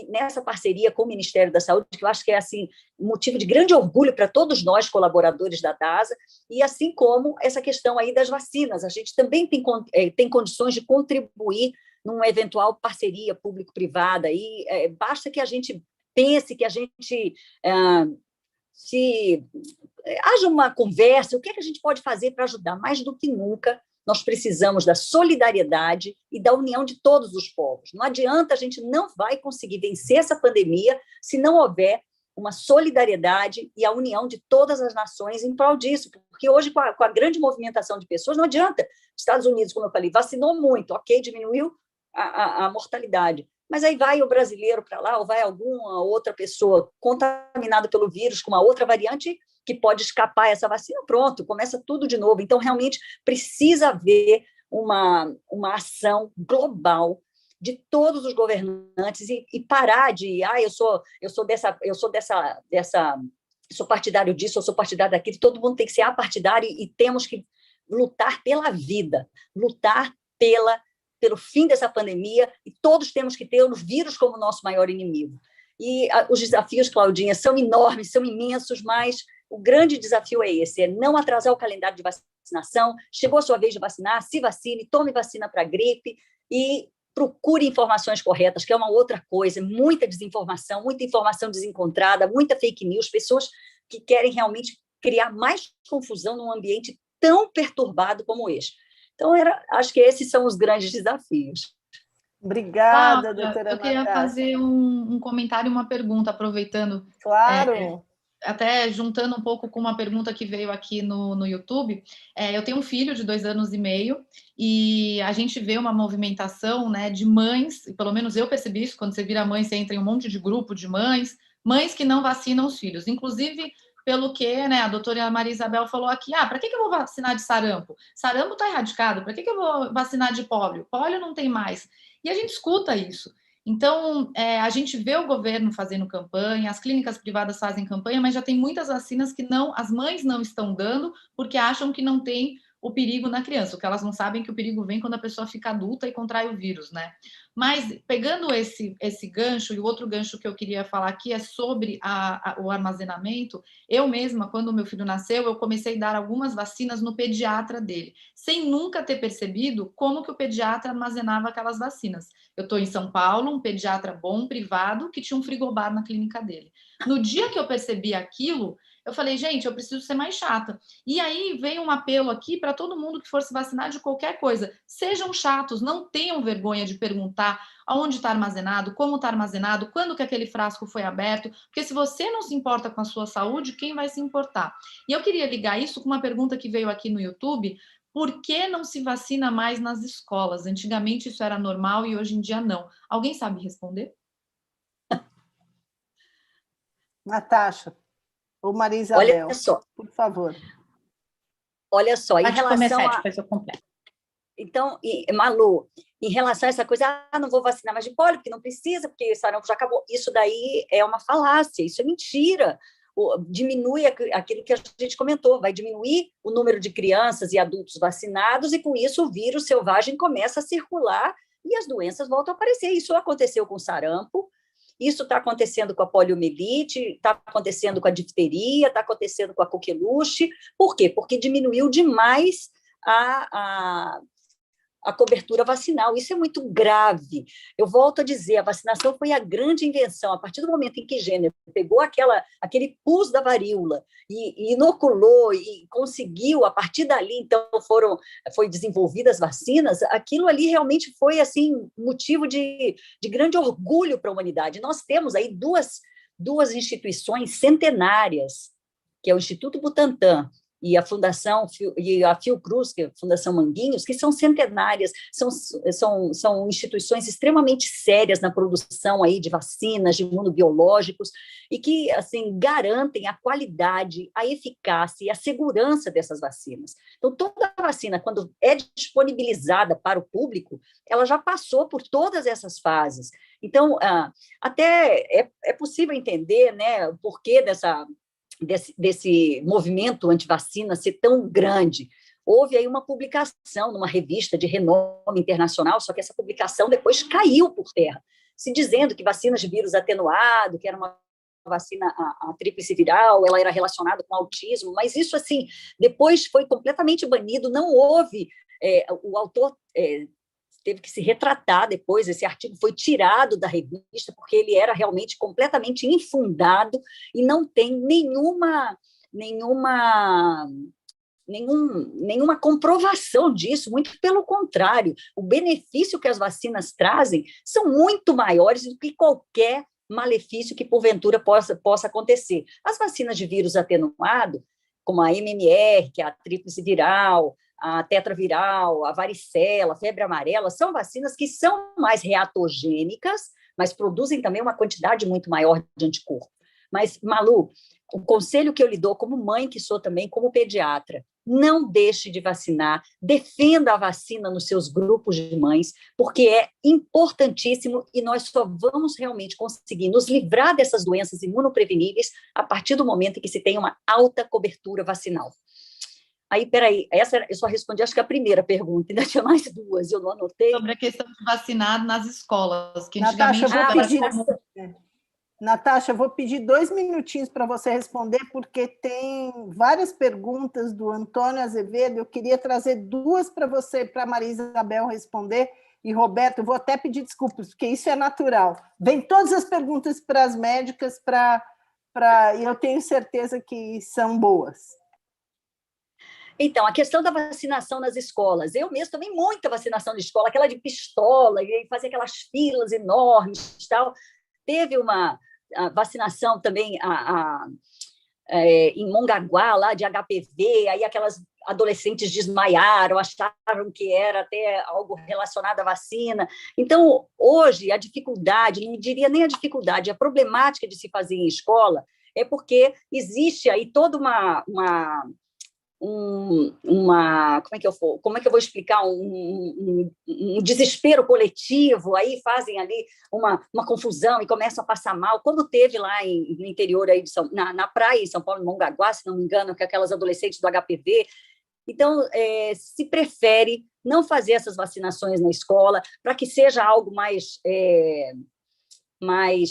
nessa parceria com o Ministério da Saúde, que eu acho que é assim, um motivo de grande orgulho para todos nós, colaboradores da DASA, e assim como essa questão aí das vacinas. A gente também tem condições de contribuir numa eventual parceria público-privada, e basta que a gente pense, que a gente haja uma conversa, o que a gente pode fazer para ajudar. Mais do que nunca, nós precisamos da solidariedade e da união de todos os povos. Não adianta, a gente não vai conseguir vencer essa pandemia se não houver uma solidariedade e a união de todas as nações em prol disso, porque hoje, com a grande movimentação de pessoas, não adianta. Estados Unidos, como eu falei, vacinou muito, ok, diminuiu a mortalidade, mas aí vai o brasileiro para lá, ou vai alguma outra pessoa contaminada pelo vírus com uma outra variante que pode escapar essa vacina, pronto, começa tudo de novo. Então, realmente, precisa haver uma ação global de todos os governantes e parar de, eu sou partidário disso, eu sou partidário daquilo, todo mundo tem que ser apartidário e temos que lutar pela vida, lutar pelo fim dessa pandemia, e todos temos que ter o vírus como nosso maior inimigo. E os desafios, Claudinha, são enormes, são imensos, mas o grande desafio é esse, é não atrasar o calendário de vacinação. Chegou a sua vez de vacinar, se vacine, tome vacina para gripe e procure informações corretas, que é uma outra coisa, muita desinformação, muita informação desencontrada, muita fake news, pessoas que querem realmente criar mais confusão num ambiente tão perturbado como este. Então, acho que esses são os grandes desafios. Obrigada, doutora Eu queria fazer um comentário e uma pergunta, aproveitando. Claro. Até juntando um pouco com uma pergunta que veio aqui no YouTube. Eu tenho um filho de 2 anos e meio, e a gente vê uma movimentação, né, de mães, e pelo menos eu percebi isso, quando você vira mãe, você entra em um monte de grupo de mães que não vacinam os filhos, inclusive pelo que, né, a doutora Maria Isabel falou aqui, para que eu vou vacinar de sarampo? Sarampo está erradicado, para que eu vou vacinar de pólio? Pólio não tem mais. E a gente escuta isso. Então, a gente vê o governo fazendo campanha, as clínicas privadas fazem campanha, mas já tem muitas vacinas que as mães não estão dando porque acham que não tem o perigo na criança, porque elas não sabem que o perigo vem quando a pessoa fica adulta e contrai o vírus, né? Mas, pegando esse gancho, e o outro gancho que eu queria falar aqui é sobre o armazenamento. Eu mesma, quando o meu filho nasceu, eu comecei a dar algumas vacinas no pediatra dele, sem nunca ter percebido como que o pediatra armazenava aquelas vacinas. Eu estou em São Paulo, um pediatra bom, privado, que tinha um frigobar na clínica dele. No dia que eu percebi aquilo, eu falei, gente, eu preciso ser mais chata. E aí veio um apelo aqui para todo mundo que for se vacinar de qualquer coisa. Sejam chatos, não tenham vergonha de perguntar aonde está armazenado, como está armazenado, quando que aquele frasco foi aberto, porque se você não se importa com a sua saúde, quem vai se importar? E eu queria ligar isso com uma pergunta que veio aqui no YouTube. Por que não se vacina mais nas escolas? Antigamente isso era normal e hoje em dia não. Alguém sabe responder? Natasha ou Maria Isabel, olha só, por favor. Olha só, em relação depois eu completo. Então, Malu, em relação a essa coisa, não vou vacinar mais de pólio, porque não precisa, porque o sarampo já acabou. Isso daí é uma falácia, isso é mentira. Diminui aquilo que a gente comentou, vai diminuir o número de crianças e adultos vacinados, e com isso o vírus selvagem começa a circular e as doenças voltam a aparecer. Isso aconteceu com o sarampo, isso está acontecendo com a poliomielite, está acontecendo com a difteria, está acontecendo com a coqueluche. Por quê? Porque diminuiu demais a cobertura vacinal. Isso é muito grave. Eu volto a dizer, a vacinação foi a grande invenção. A partir do momento em que Jenner pegou aquele pus da varíola e inoculou e conseguiu, a partir dali, então, foi desenvolvidas as vacinas, aquilo ali realmente foi assim, motivo de grande orgulho para a humanidade. Nós temos aí duas instituições centenárias, que é o Instituto Butantan e a Fundação e a Fiocruz, que é a Fundação Manguinhos, que são centenárias, são instituições extremamente sérias na produção aí de vacinas, de imunobiológicos, e que assim garantem a qualidade, a eficácia e a segurança dessas vacinas. Então, toda vacina, quando é disponibilizada para o público, ela já passou por todas essas fases. Então, até é possível entender, né, o porquê desse movimento antivacina ser tão grande. Houve aí uma publicação numa revista de renome internacional, só que essa publicação depois caiu por terra, se dizendo que vacinas de vírus atenuado, que era uma vacina, a tríplice viral, ela era relacionada com autismo, mas isso, assim, depois foi completamente banido, não houve, o autor teve que se retratar depois, esse artigo foi tirado da revista, porque ele era realmente completamente infundado e não tem nenhuma comprovação disso, muito pelo contrário, o benefício que as vacinas trazem são muito maiores do que qualquer malefício que porventura possa acontecer. As vacinas de vírus atenuado, como a MMR, que é a tríplice viral, a tetraviral, a varicela, a febre amarela, são vacinas que são mais reatogênicas, mas produzem também uma quantidade muito maior de anticorpo. Mas, Malu, o conselho que eu lhe dou como mãe, que sou também, como pediatra, não deixe de vacinar, defenda a vacina nos seus grupos de mães, porque é importantíssimo e nós só vamos realmente conseguir nos livrar dessas doenças imunopreveníveis a partir do momento em que se tem uma alta cobertura vacinal. Aí, peraí, eu só respondi, acho que a primeira pergunta, ainda tinha mais duas, eu não anotei. Sobre a questão de vacinar nas escolas, que Natasha, antigamente... Natasha, eu vou pedir 2 minutinhos para você responder, porque tem várias perguntas do Antônio Azevedo, eu queria trazer 2 para você, para a Maria Isabel responder, e Roberto, eu vou até pedir desculpas, porque isso é natural. Vem todas as perguntas para as médicas, e eu tenho certeza que são boas. Então, a questão da vacinação nas escolas. Eu mesmo também muita vacinação de escola, aquela de pistola, e fazia aquelas filas enormes e tal. Teve uma vacinação também em Mongaguá, lá de HPV, aí aquelas adolescentes desmaiaram, acharam que era até algo relacionado à vacina. Então, hoje, a dificuldade, não diria nem a dificuldade, a problemática de se fazer em escola é porque existe aí toda como é que eu vou explicar, um desespero coletivo, aí fazem ali uma confusão e começam a passar mal, como teve lá no interior aí na praia em São Paulo, em Mongaguá, se não me engano, que aquelas adolescentes do HPV. Então, se prefere não fazer essas vacinações na escola, para que seja algo mais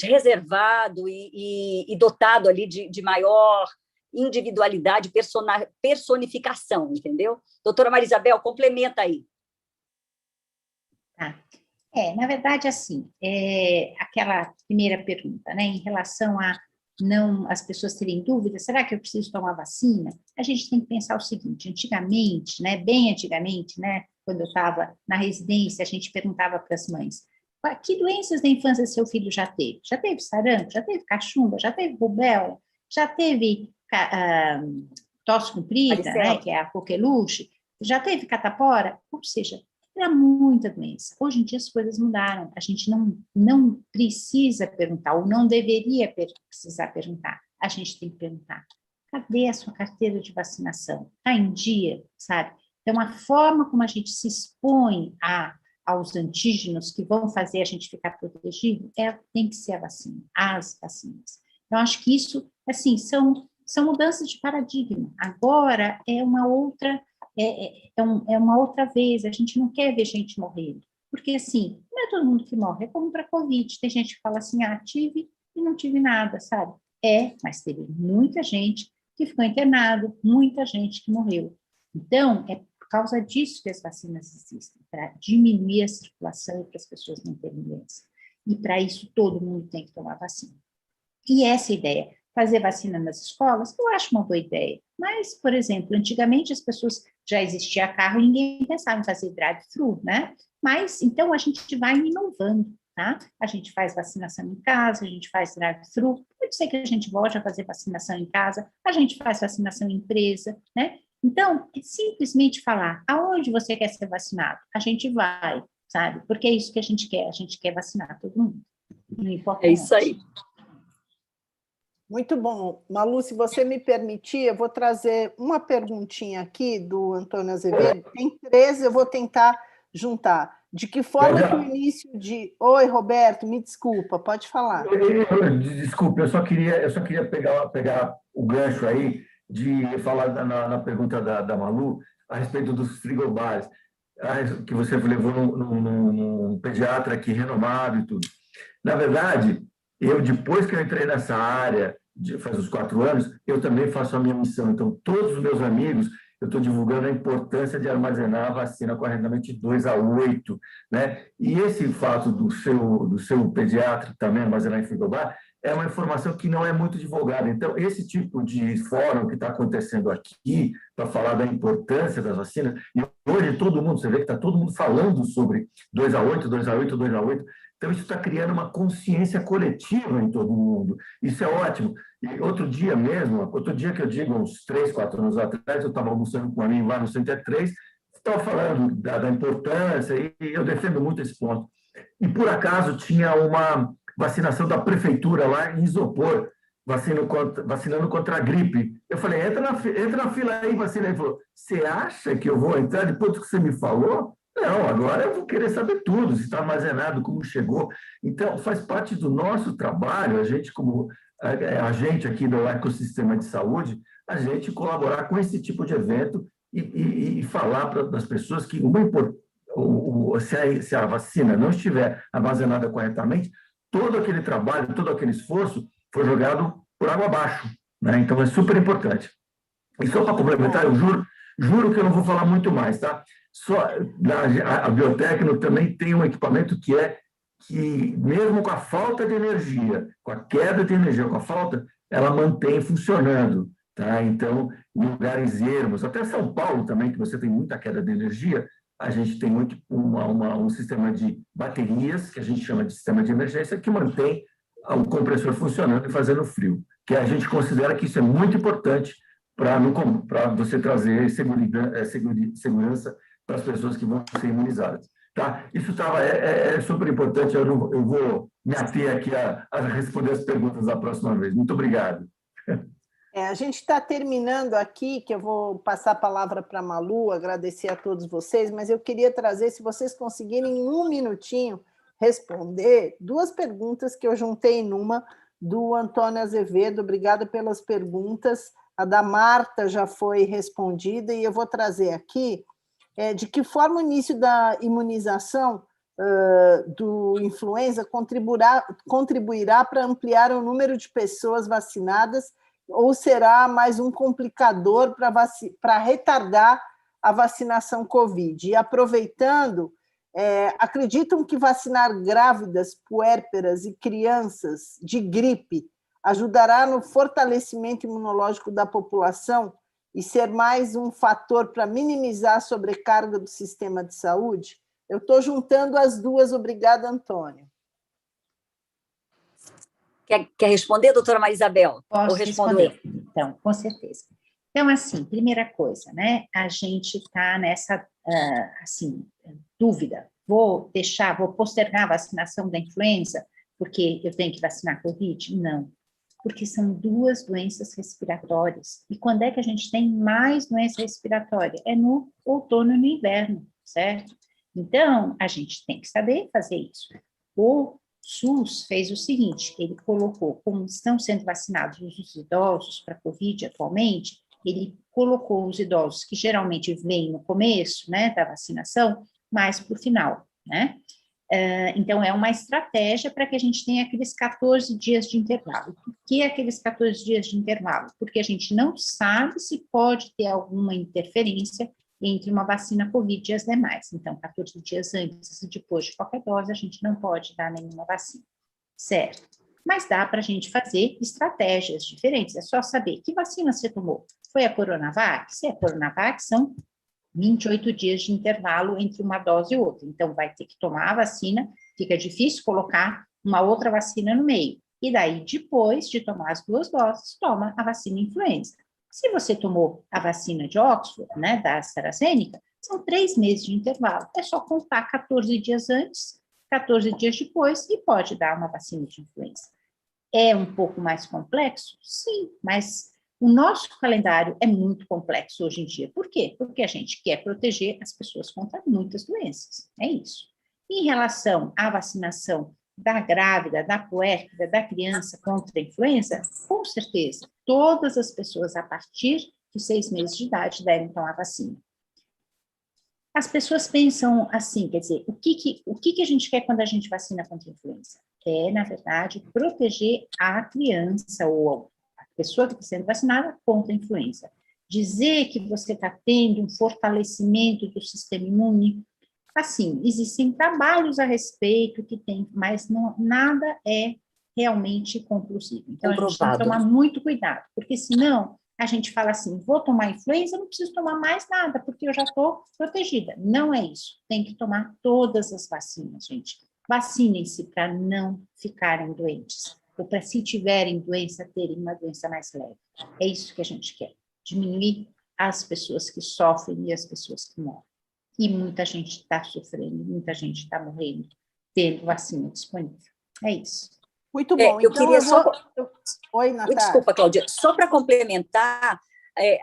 reservado e dotado ali de maior individualidade, personificação, entendeu? Doutora Maria Isabel, complementa aí. Na verdade, assim, aquela primeira pergunta, né, em relação a as pessoas terem dúvidas, será que eu preciso tomar vacina? A gente tem que pensar o seguinte, antigamente, né, bem antigamente, né, quando eu estava na residência, a gente perguntava para as mães, que doenças da infância seu filho já teve? Já teve sarampo? Já teve cachumba? Já teve rubéola? Já teve tosse comprida, né, que é a coqueluche, já teve catapora, ou seja, era muita doença. Hoje em dia as coisas mudaram, a gente não precisa perguntar, ou não deveria precisar perguntar, a gente tem que perguntar, cadê a sua carteira de vacinação? Está em dia, sabe? Então, a forma como a gente se expõe aos antígenos que vão fazer a gente ficar protegido, tem que ser a vacina, as vacinas. Então, acho que isso, assim, são mudanças de paradigma. Agora é uma outra vez, a gente não quer ver gente morrendo. Porque, assim, não é todo mundo que morre, é como para a Covid. Tem gente que fala assim, tive e não tive nada, sabe? Mas teve muita gente que ficou internada, muita gente que morreu. Então, é por causa disso que as vacinas existem, para diminuir a circulação e para as pessoas não terem doença. E para isso todo mundo tem que tomar vacina. E essa ideia, fazer vacina nas escolas, eu acho uma boa ideia. Mas, por exemplo, antigamente as pessoas, já existia carro e ninguém pensava em fazer drive-thru, né? Mas, então, a gente vai inovando, tá? A gente faz vacinação em casa, a gente faz drive-thru, Pode ser que a gente volte a fazer vacinação em casa, a gente faz vacinação em empresa, né? Então, é simplesmente falar, aonde você quer ser vacinado? A gente vai, sabe? Porque é isso que a gente quer vacinar todo mundo. Não importa É isso onde. aí. Muito bom. Malu, se você me permitir, eu vou trazer uma perguntinha aqui do Antônio Azevedo. Tem 13, eu vou tentar juntar. De que forma que o início de... Oi, Roberto, me desculpa, pode falar. Desculpe, eu só queria pegar o gancho aí de falar na pergunta da Malu a respeito dos frigobares, que você levou num pediatra aqui renomado e tudo. Na verdade, depois que eu entrei nessa área, faz uns 4 anos, eu também faço a minha missão. Então, todos os meus amigos, eu estou divulgando a importância de armazenar a vacina corretamente 2 a 8, né? E esse fato do seu pediatra também armazenar em frigobar é uma informação que não é muito divulgada. Então, esse tipo de fórum que está acontecendo aqui, para falar da importância das vacinas, e hoje todo mundo, você vê que está todo mundo falando sobre 2 a 8, 2 a 8, 2 a 8. Então, isso está criando uma consciência coletiva em todo mundo. Isso é ótimo. E outro dia que eu digo, uns 3, 4 anos atrás, eu estava almoçando com um amigo lá no Center 3, estava falando da importância, e eu defendo muito esse ponto. E, por acaso, tinha uma vacinação da prefeitura lá em Isopor, vacinando contra a gripe. Eu falei, entra na fila aí, vacina. Ele falou, você acha que eu vou entrar depois do que você me falou? Não, agora eu vou querer saber tudo, se está armazenado, como chegou. Então, faz parte do nosso trabalho, a gente, como agente aqui do ecossistema de saúde, a gente colaborar com esse tipo de evento e falar para as pessoas que se a vacina não estiver armazenada corretamente, todo aquele trabalho, todo aquele esforço foi jogado por água abaixo, né? Então, é super importante. E só para complementar, eu juro que eu não vou falar muito mais, tá? A Biotecno também tem um equipamento que mesmo com a falta de energia, com a queda de energia, com a falta, ela mantém funcionando, tá? Então, em lugares ermos, até São Paulo também, que você tem muita queda de energia, a gente tem um sistema de baterias, que a gente chama de sistema de emergência, que mantém o compressor funcionando e fazendo frio, que a gente considera que isso é muito importante para você trazer segurança para as pessoas que vão ser imunizadas. Tá? Isso é super importante, eu vou me ater aqui a responder as perguntas da próxima vez. Muito obrigado. A gente está terminando aqui, que eu vou passar a palavra para a Malu, agradecer a todos vocês, mas eu queria trazer, se vocês conseguirem em 1 minutinho responder 2 perguntas que eu juntei numa do Antônio Azevedo. Obrigada pelas perguntas. A da Marta já foi respondida e eu vou trazer aqui de que forma o início da imunização do influenza contribuirá para ampliar o número de pessoas vacinadas ou será mais um complicador para retardar a vacinação Covid? E aproveitando, acreditam que vacinar grávidas, puérperas e crianças de gripe ajudará no fortalecimento imunológico da população e ser mais um fator para minimizar a sobrecarga do sistema de saúde? Eu estou juntando as 2. Obrigada, Antônio. Quer responder, doutora Maria Isabel? Posso ou responder? Então, com certeza. Então, assim, primeira coisa, né? A gente está nessa, dúvida. Vou postergar a vacinação da influenza porque eu tenho que vacinar Covid? Não. Porque são 2 doenças respiratórias. E quando é que a gente tem mais doença respiratória? É no outono e no inverno, certo? Então, a gente tem que saber fazer isso. O SUS fez o seguinte, ele colocou, como estão sendo vacinados os idosos para Covid atualmente, ele colocou os idosos que geralmente vêm no começo, né, da vacinação, mais para o final, né? Então, é uma estratégia para que a gente tenha aqueles 14 dias de intervalo. Por que aqueles 14 dias de intervalo? Porque a gente não sabe se pode ter alguma interferência entre uma vacina Covid e as demais. Então, 14 dias antes e depois de qualquer dose, a gente não pode dar nenhuma vacina, certo? Mas dá para a gente fazer estratégias diferentes, é só saber que vacina você tomou. Foi a Coronavac? Se é a Coronavac, são 28 dias de intervalo entre uma dose e outra. Então, vai ter que tomar a vacina, fica difícil colocar uma outra vacina no meio. E daí, depois de tomar as 2 doses, toma a vacina influenza. Se você tomou a vacina de Oxford, né, da AstraZeneca, são 3 meses de intervalo. É só contar 14 dias antes, 14 dias depois, e pode dar uma vacina de influenza. É um pouco mais complexo? Sim, mas o nosso calendário é muito complexo hoje em dia. Por quê? Porque a gente quer proteger as pessoas contra muitas doenças. É isso. Em relação à vacinação da grávida, da puérpera, da criança contra a influenza, com certeza, todas as pessoas a partir de 6 meses de idade devem tomar vacina. As pessoas pensam assim, quer dizer, o que a gente quer quando a gente vacina contra a influenza? É, na verdade, proteger a criança ou a pessoa que está sendo vacinada contra a influenza. Dizer que você está tendo um fortalecimento do sistema imune. Assim, existem trabalhos a respeito que tem, mas não, nada é realmente conclusivo. Então, a gente tem que tomar muito cuidado, porque senão a gente fala assim, vou tomar influenza, não preciso tomar mais nada, porque eu já estou protegida. Não é isso. Tem que tomar todas as vacinas, gente. Vacinem-se para não ficarem doentes, ou para, se tiverem doença, terem uma doença mais leve. É isso que a gente quer, diminuir as pessoas que sofrem e as pessoas que morrem. E muita gente está sofrendo, muita gente está morrendo, tendo vacina disponível. É isso. Muito bom. Eu queria só... Oi, Natália. Desculpa, Cláudia. Só para complementar,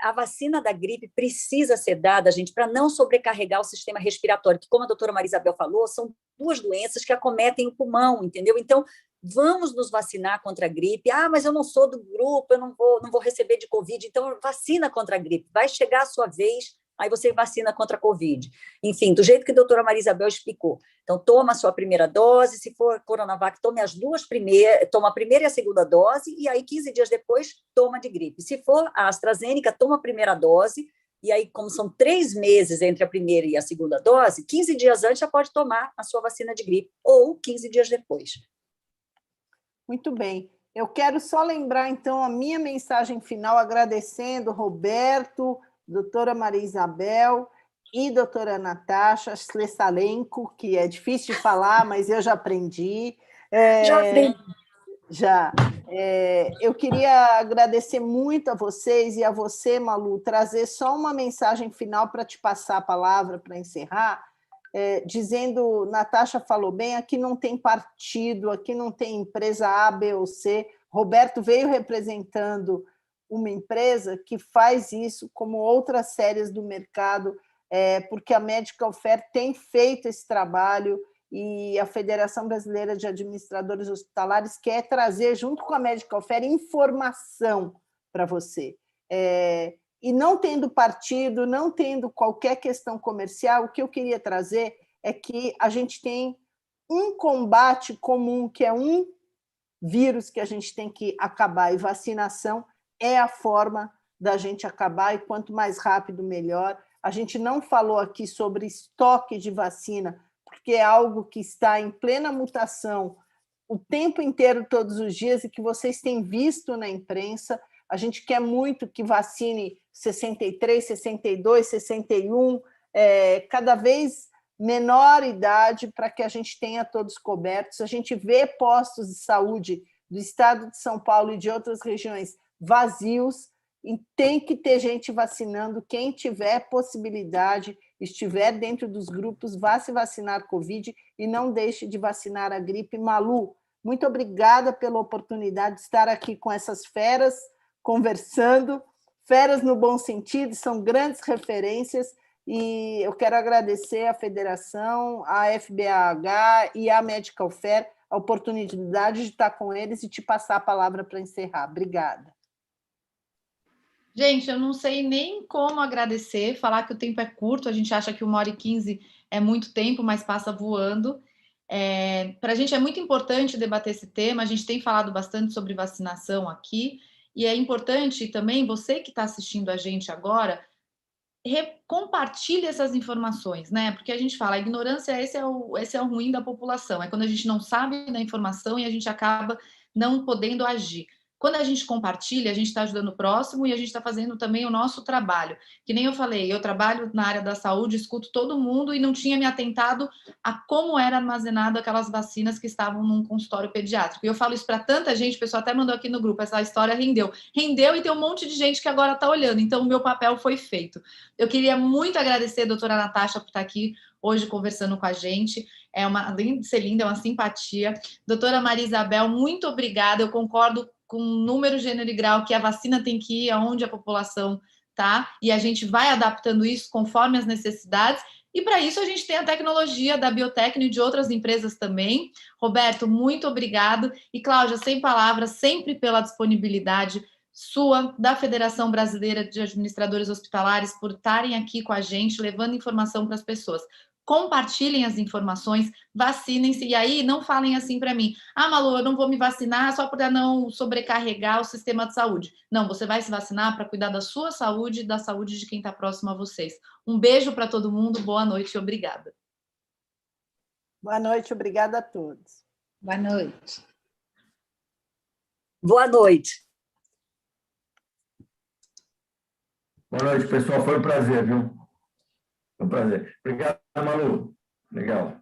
a vacina da gripe precisa ser dada, gente, para não sobrecarregar o sistema respiratório, que, como a doutora Maria Isabel falou, são 2 doenças que acometem o pulmão, entendeu? Então, vamos nos vacinar contra a gripe. Ah, mas eu não sou do grupo, eu não vou receber de Covid. Então, vacina contra a gripe. Vai chegar a sua vez, aí você vacina contra a Covid. Enfim, do jeito que a doutora Maria Isabel explicou. Então, toma a sua primeira dose, se for Coronavac, tome as 2 primeiras, toma a primeira e a segunda dose, e aí 15 dias depois, toma de gripe. Se for a AstraZeneca, toma a primeira dose, e aí, como são 3 meses entre a primeira e a segunda dose, 15 dias antes já pode tomar a sua vacina de gripe, ou 15 dias depois. Muito bem. Eu quero só lembrar, então, a minha mensagem final, agradecendo Roberto, doutora Maria Isabel e doutora Natasha Slesalenko, que é difícil de falar, mas eu já aprendi. Já aprendi. Já. Eu queria agradecer muito a vocês e a você, Malu, trazer só uma mensagem final para te passar a palavra para encerrar, dizendo, Natasha falou bem, aqui não tem partido, aqui não tem empresa A, B ou C. Roberto veio representando uma empresa que faz isso, como outras séries do mercado, porque a Medical Fair tem feito esse trabalho e a Federação Brasileira de Administradores Hospitalares quer trazer, junto com a Medical Fair, informação para você. E não tendo partido, não tendo qualquer questão comercial, o que eu queria trazer é que a gente tem um combate comum, que é um vírus que a gente tem que acabar, e vacinação é a forma da gente acabar, e quanto mais rápido, melhor. A gente não falou aqui sobre estoque de vacina, porque é algo que está em plena mutação o tempo inteiro, todos os dias, e que vocês têm visto na imprensa. A gente quer muito que vacine 63, 62, 61, cada vez menor idade, para que a gente tenha todos cobertos. A gente vê postos de saúde do estado de São Paulo e de outras regiões vazios, e tem que ter gente vacinando. Quem tiver possibilidade, estiver dentro dos grupos, vá se vacinar Covid e não deixe de vacinar a gripe. Malu, muito obrigada pela oportunidade de estar aqui com essas feras, conversando, feras no bom sentido, são grandes referências, e eu quero agradecer à Federação, à FBAH e à Medical Fair a oportunidade de estar com eles e te passar a palavra para encerrar. Obrigada. Gente, eu não sei nem como agradecer, falar que o tempo é curto, a gente acha que 1h15 é muito tempo, mas passa voando. Para a gente é muito importante debater esse tema, a gente tem falado bastante sobre vacinação aqui, e é importante também, você que está assistindo a gente agora, compartilhe essas informações, né? Porque a gente fala, a ignorância, esse é o ruim da população, é quando a gente não sabe da informação e a gente acaba não podendo agir. Quando a gente compartilha, a gente está ajudando o próximo e a gente está fazendo também o nosso trabalho. Que nem eu falei, eu trabalho na área da saúde, escuto todo mundo e não tinha me atentado a como era armazenado aquelas vacinas que estavam num consultório pediátrico. E eu falo isso para tanta gente, o pessoal até mandou aqui no grupo, essa história rendeu. Rendeu e tem um monte de gente que agora está olhando, então o meu papel foi feito. Eu queria muito agradecer a doutora Natasha por estar aqui hoje conversando com a gente. Além de ser linda, é uma simpatia. Doutora Maria Isabel, muito obrigada. Eu concordo com número, gênero e grau que a vacina tem que ir aonde a população está, e a gente vai adaptando isso conforme as necessidades. E para isso a gente tem a tecnologia da Biotecno e de outras empresas também. Roberto, muito obrigado. E Cláudia, sem palavras, sempre pela disponibilidade sua, da Federação Brasileira de Administradores Hospitalares, por estarem aqui com a gente, levando informação para as pessoas. Compartilhem as informações, vacinem-se, e aí não falem assim para mim, Malu, eu não vou me vacinar só para não sobrecarregar o sistema de saúde. Não, você vai se vacinar para cuidar da sua saúde e da saúde de quem está próximo a vocês. Um beijo para todo mundo, boa noite e obrigada. Boa noite, obrigada a todos. Boa noite. Boa noite. Boa noite, pessoal. Foi um prazer, viu? Foi um prazer. Obrigado, Malu. Legal.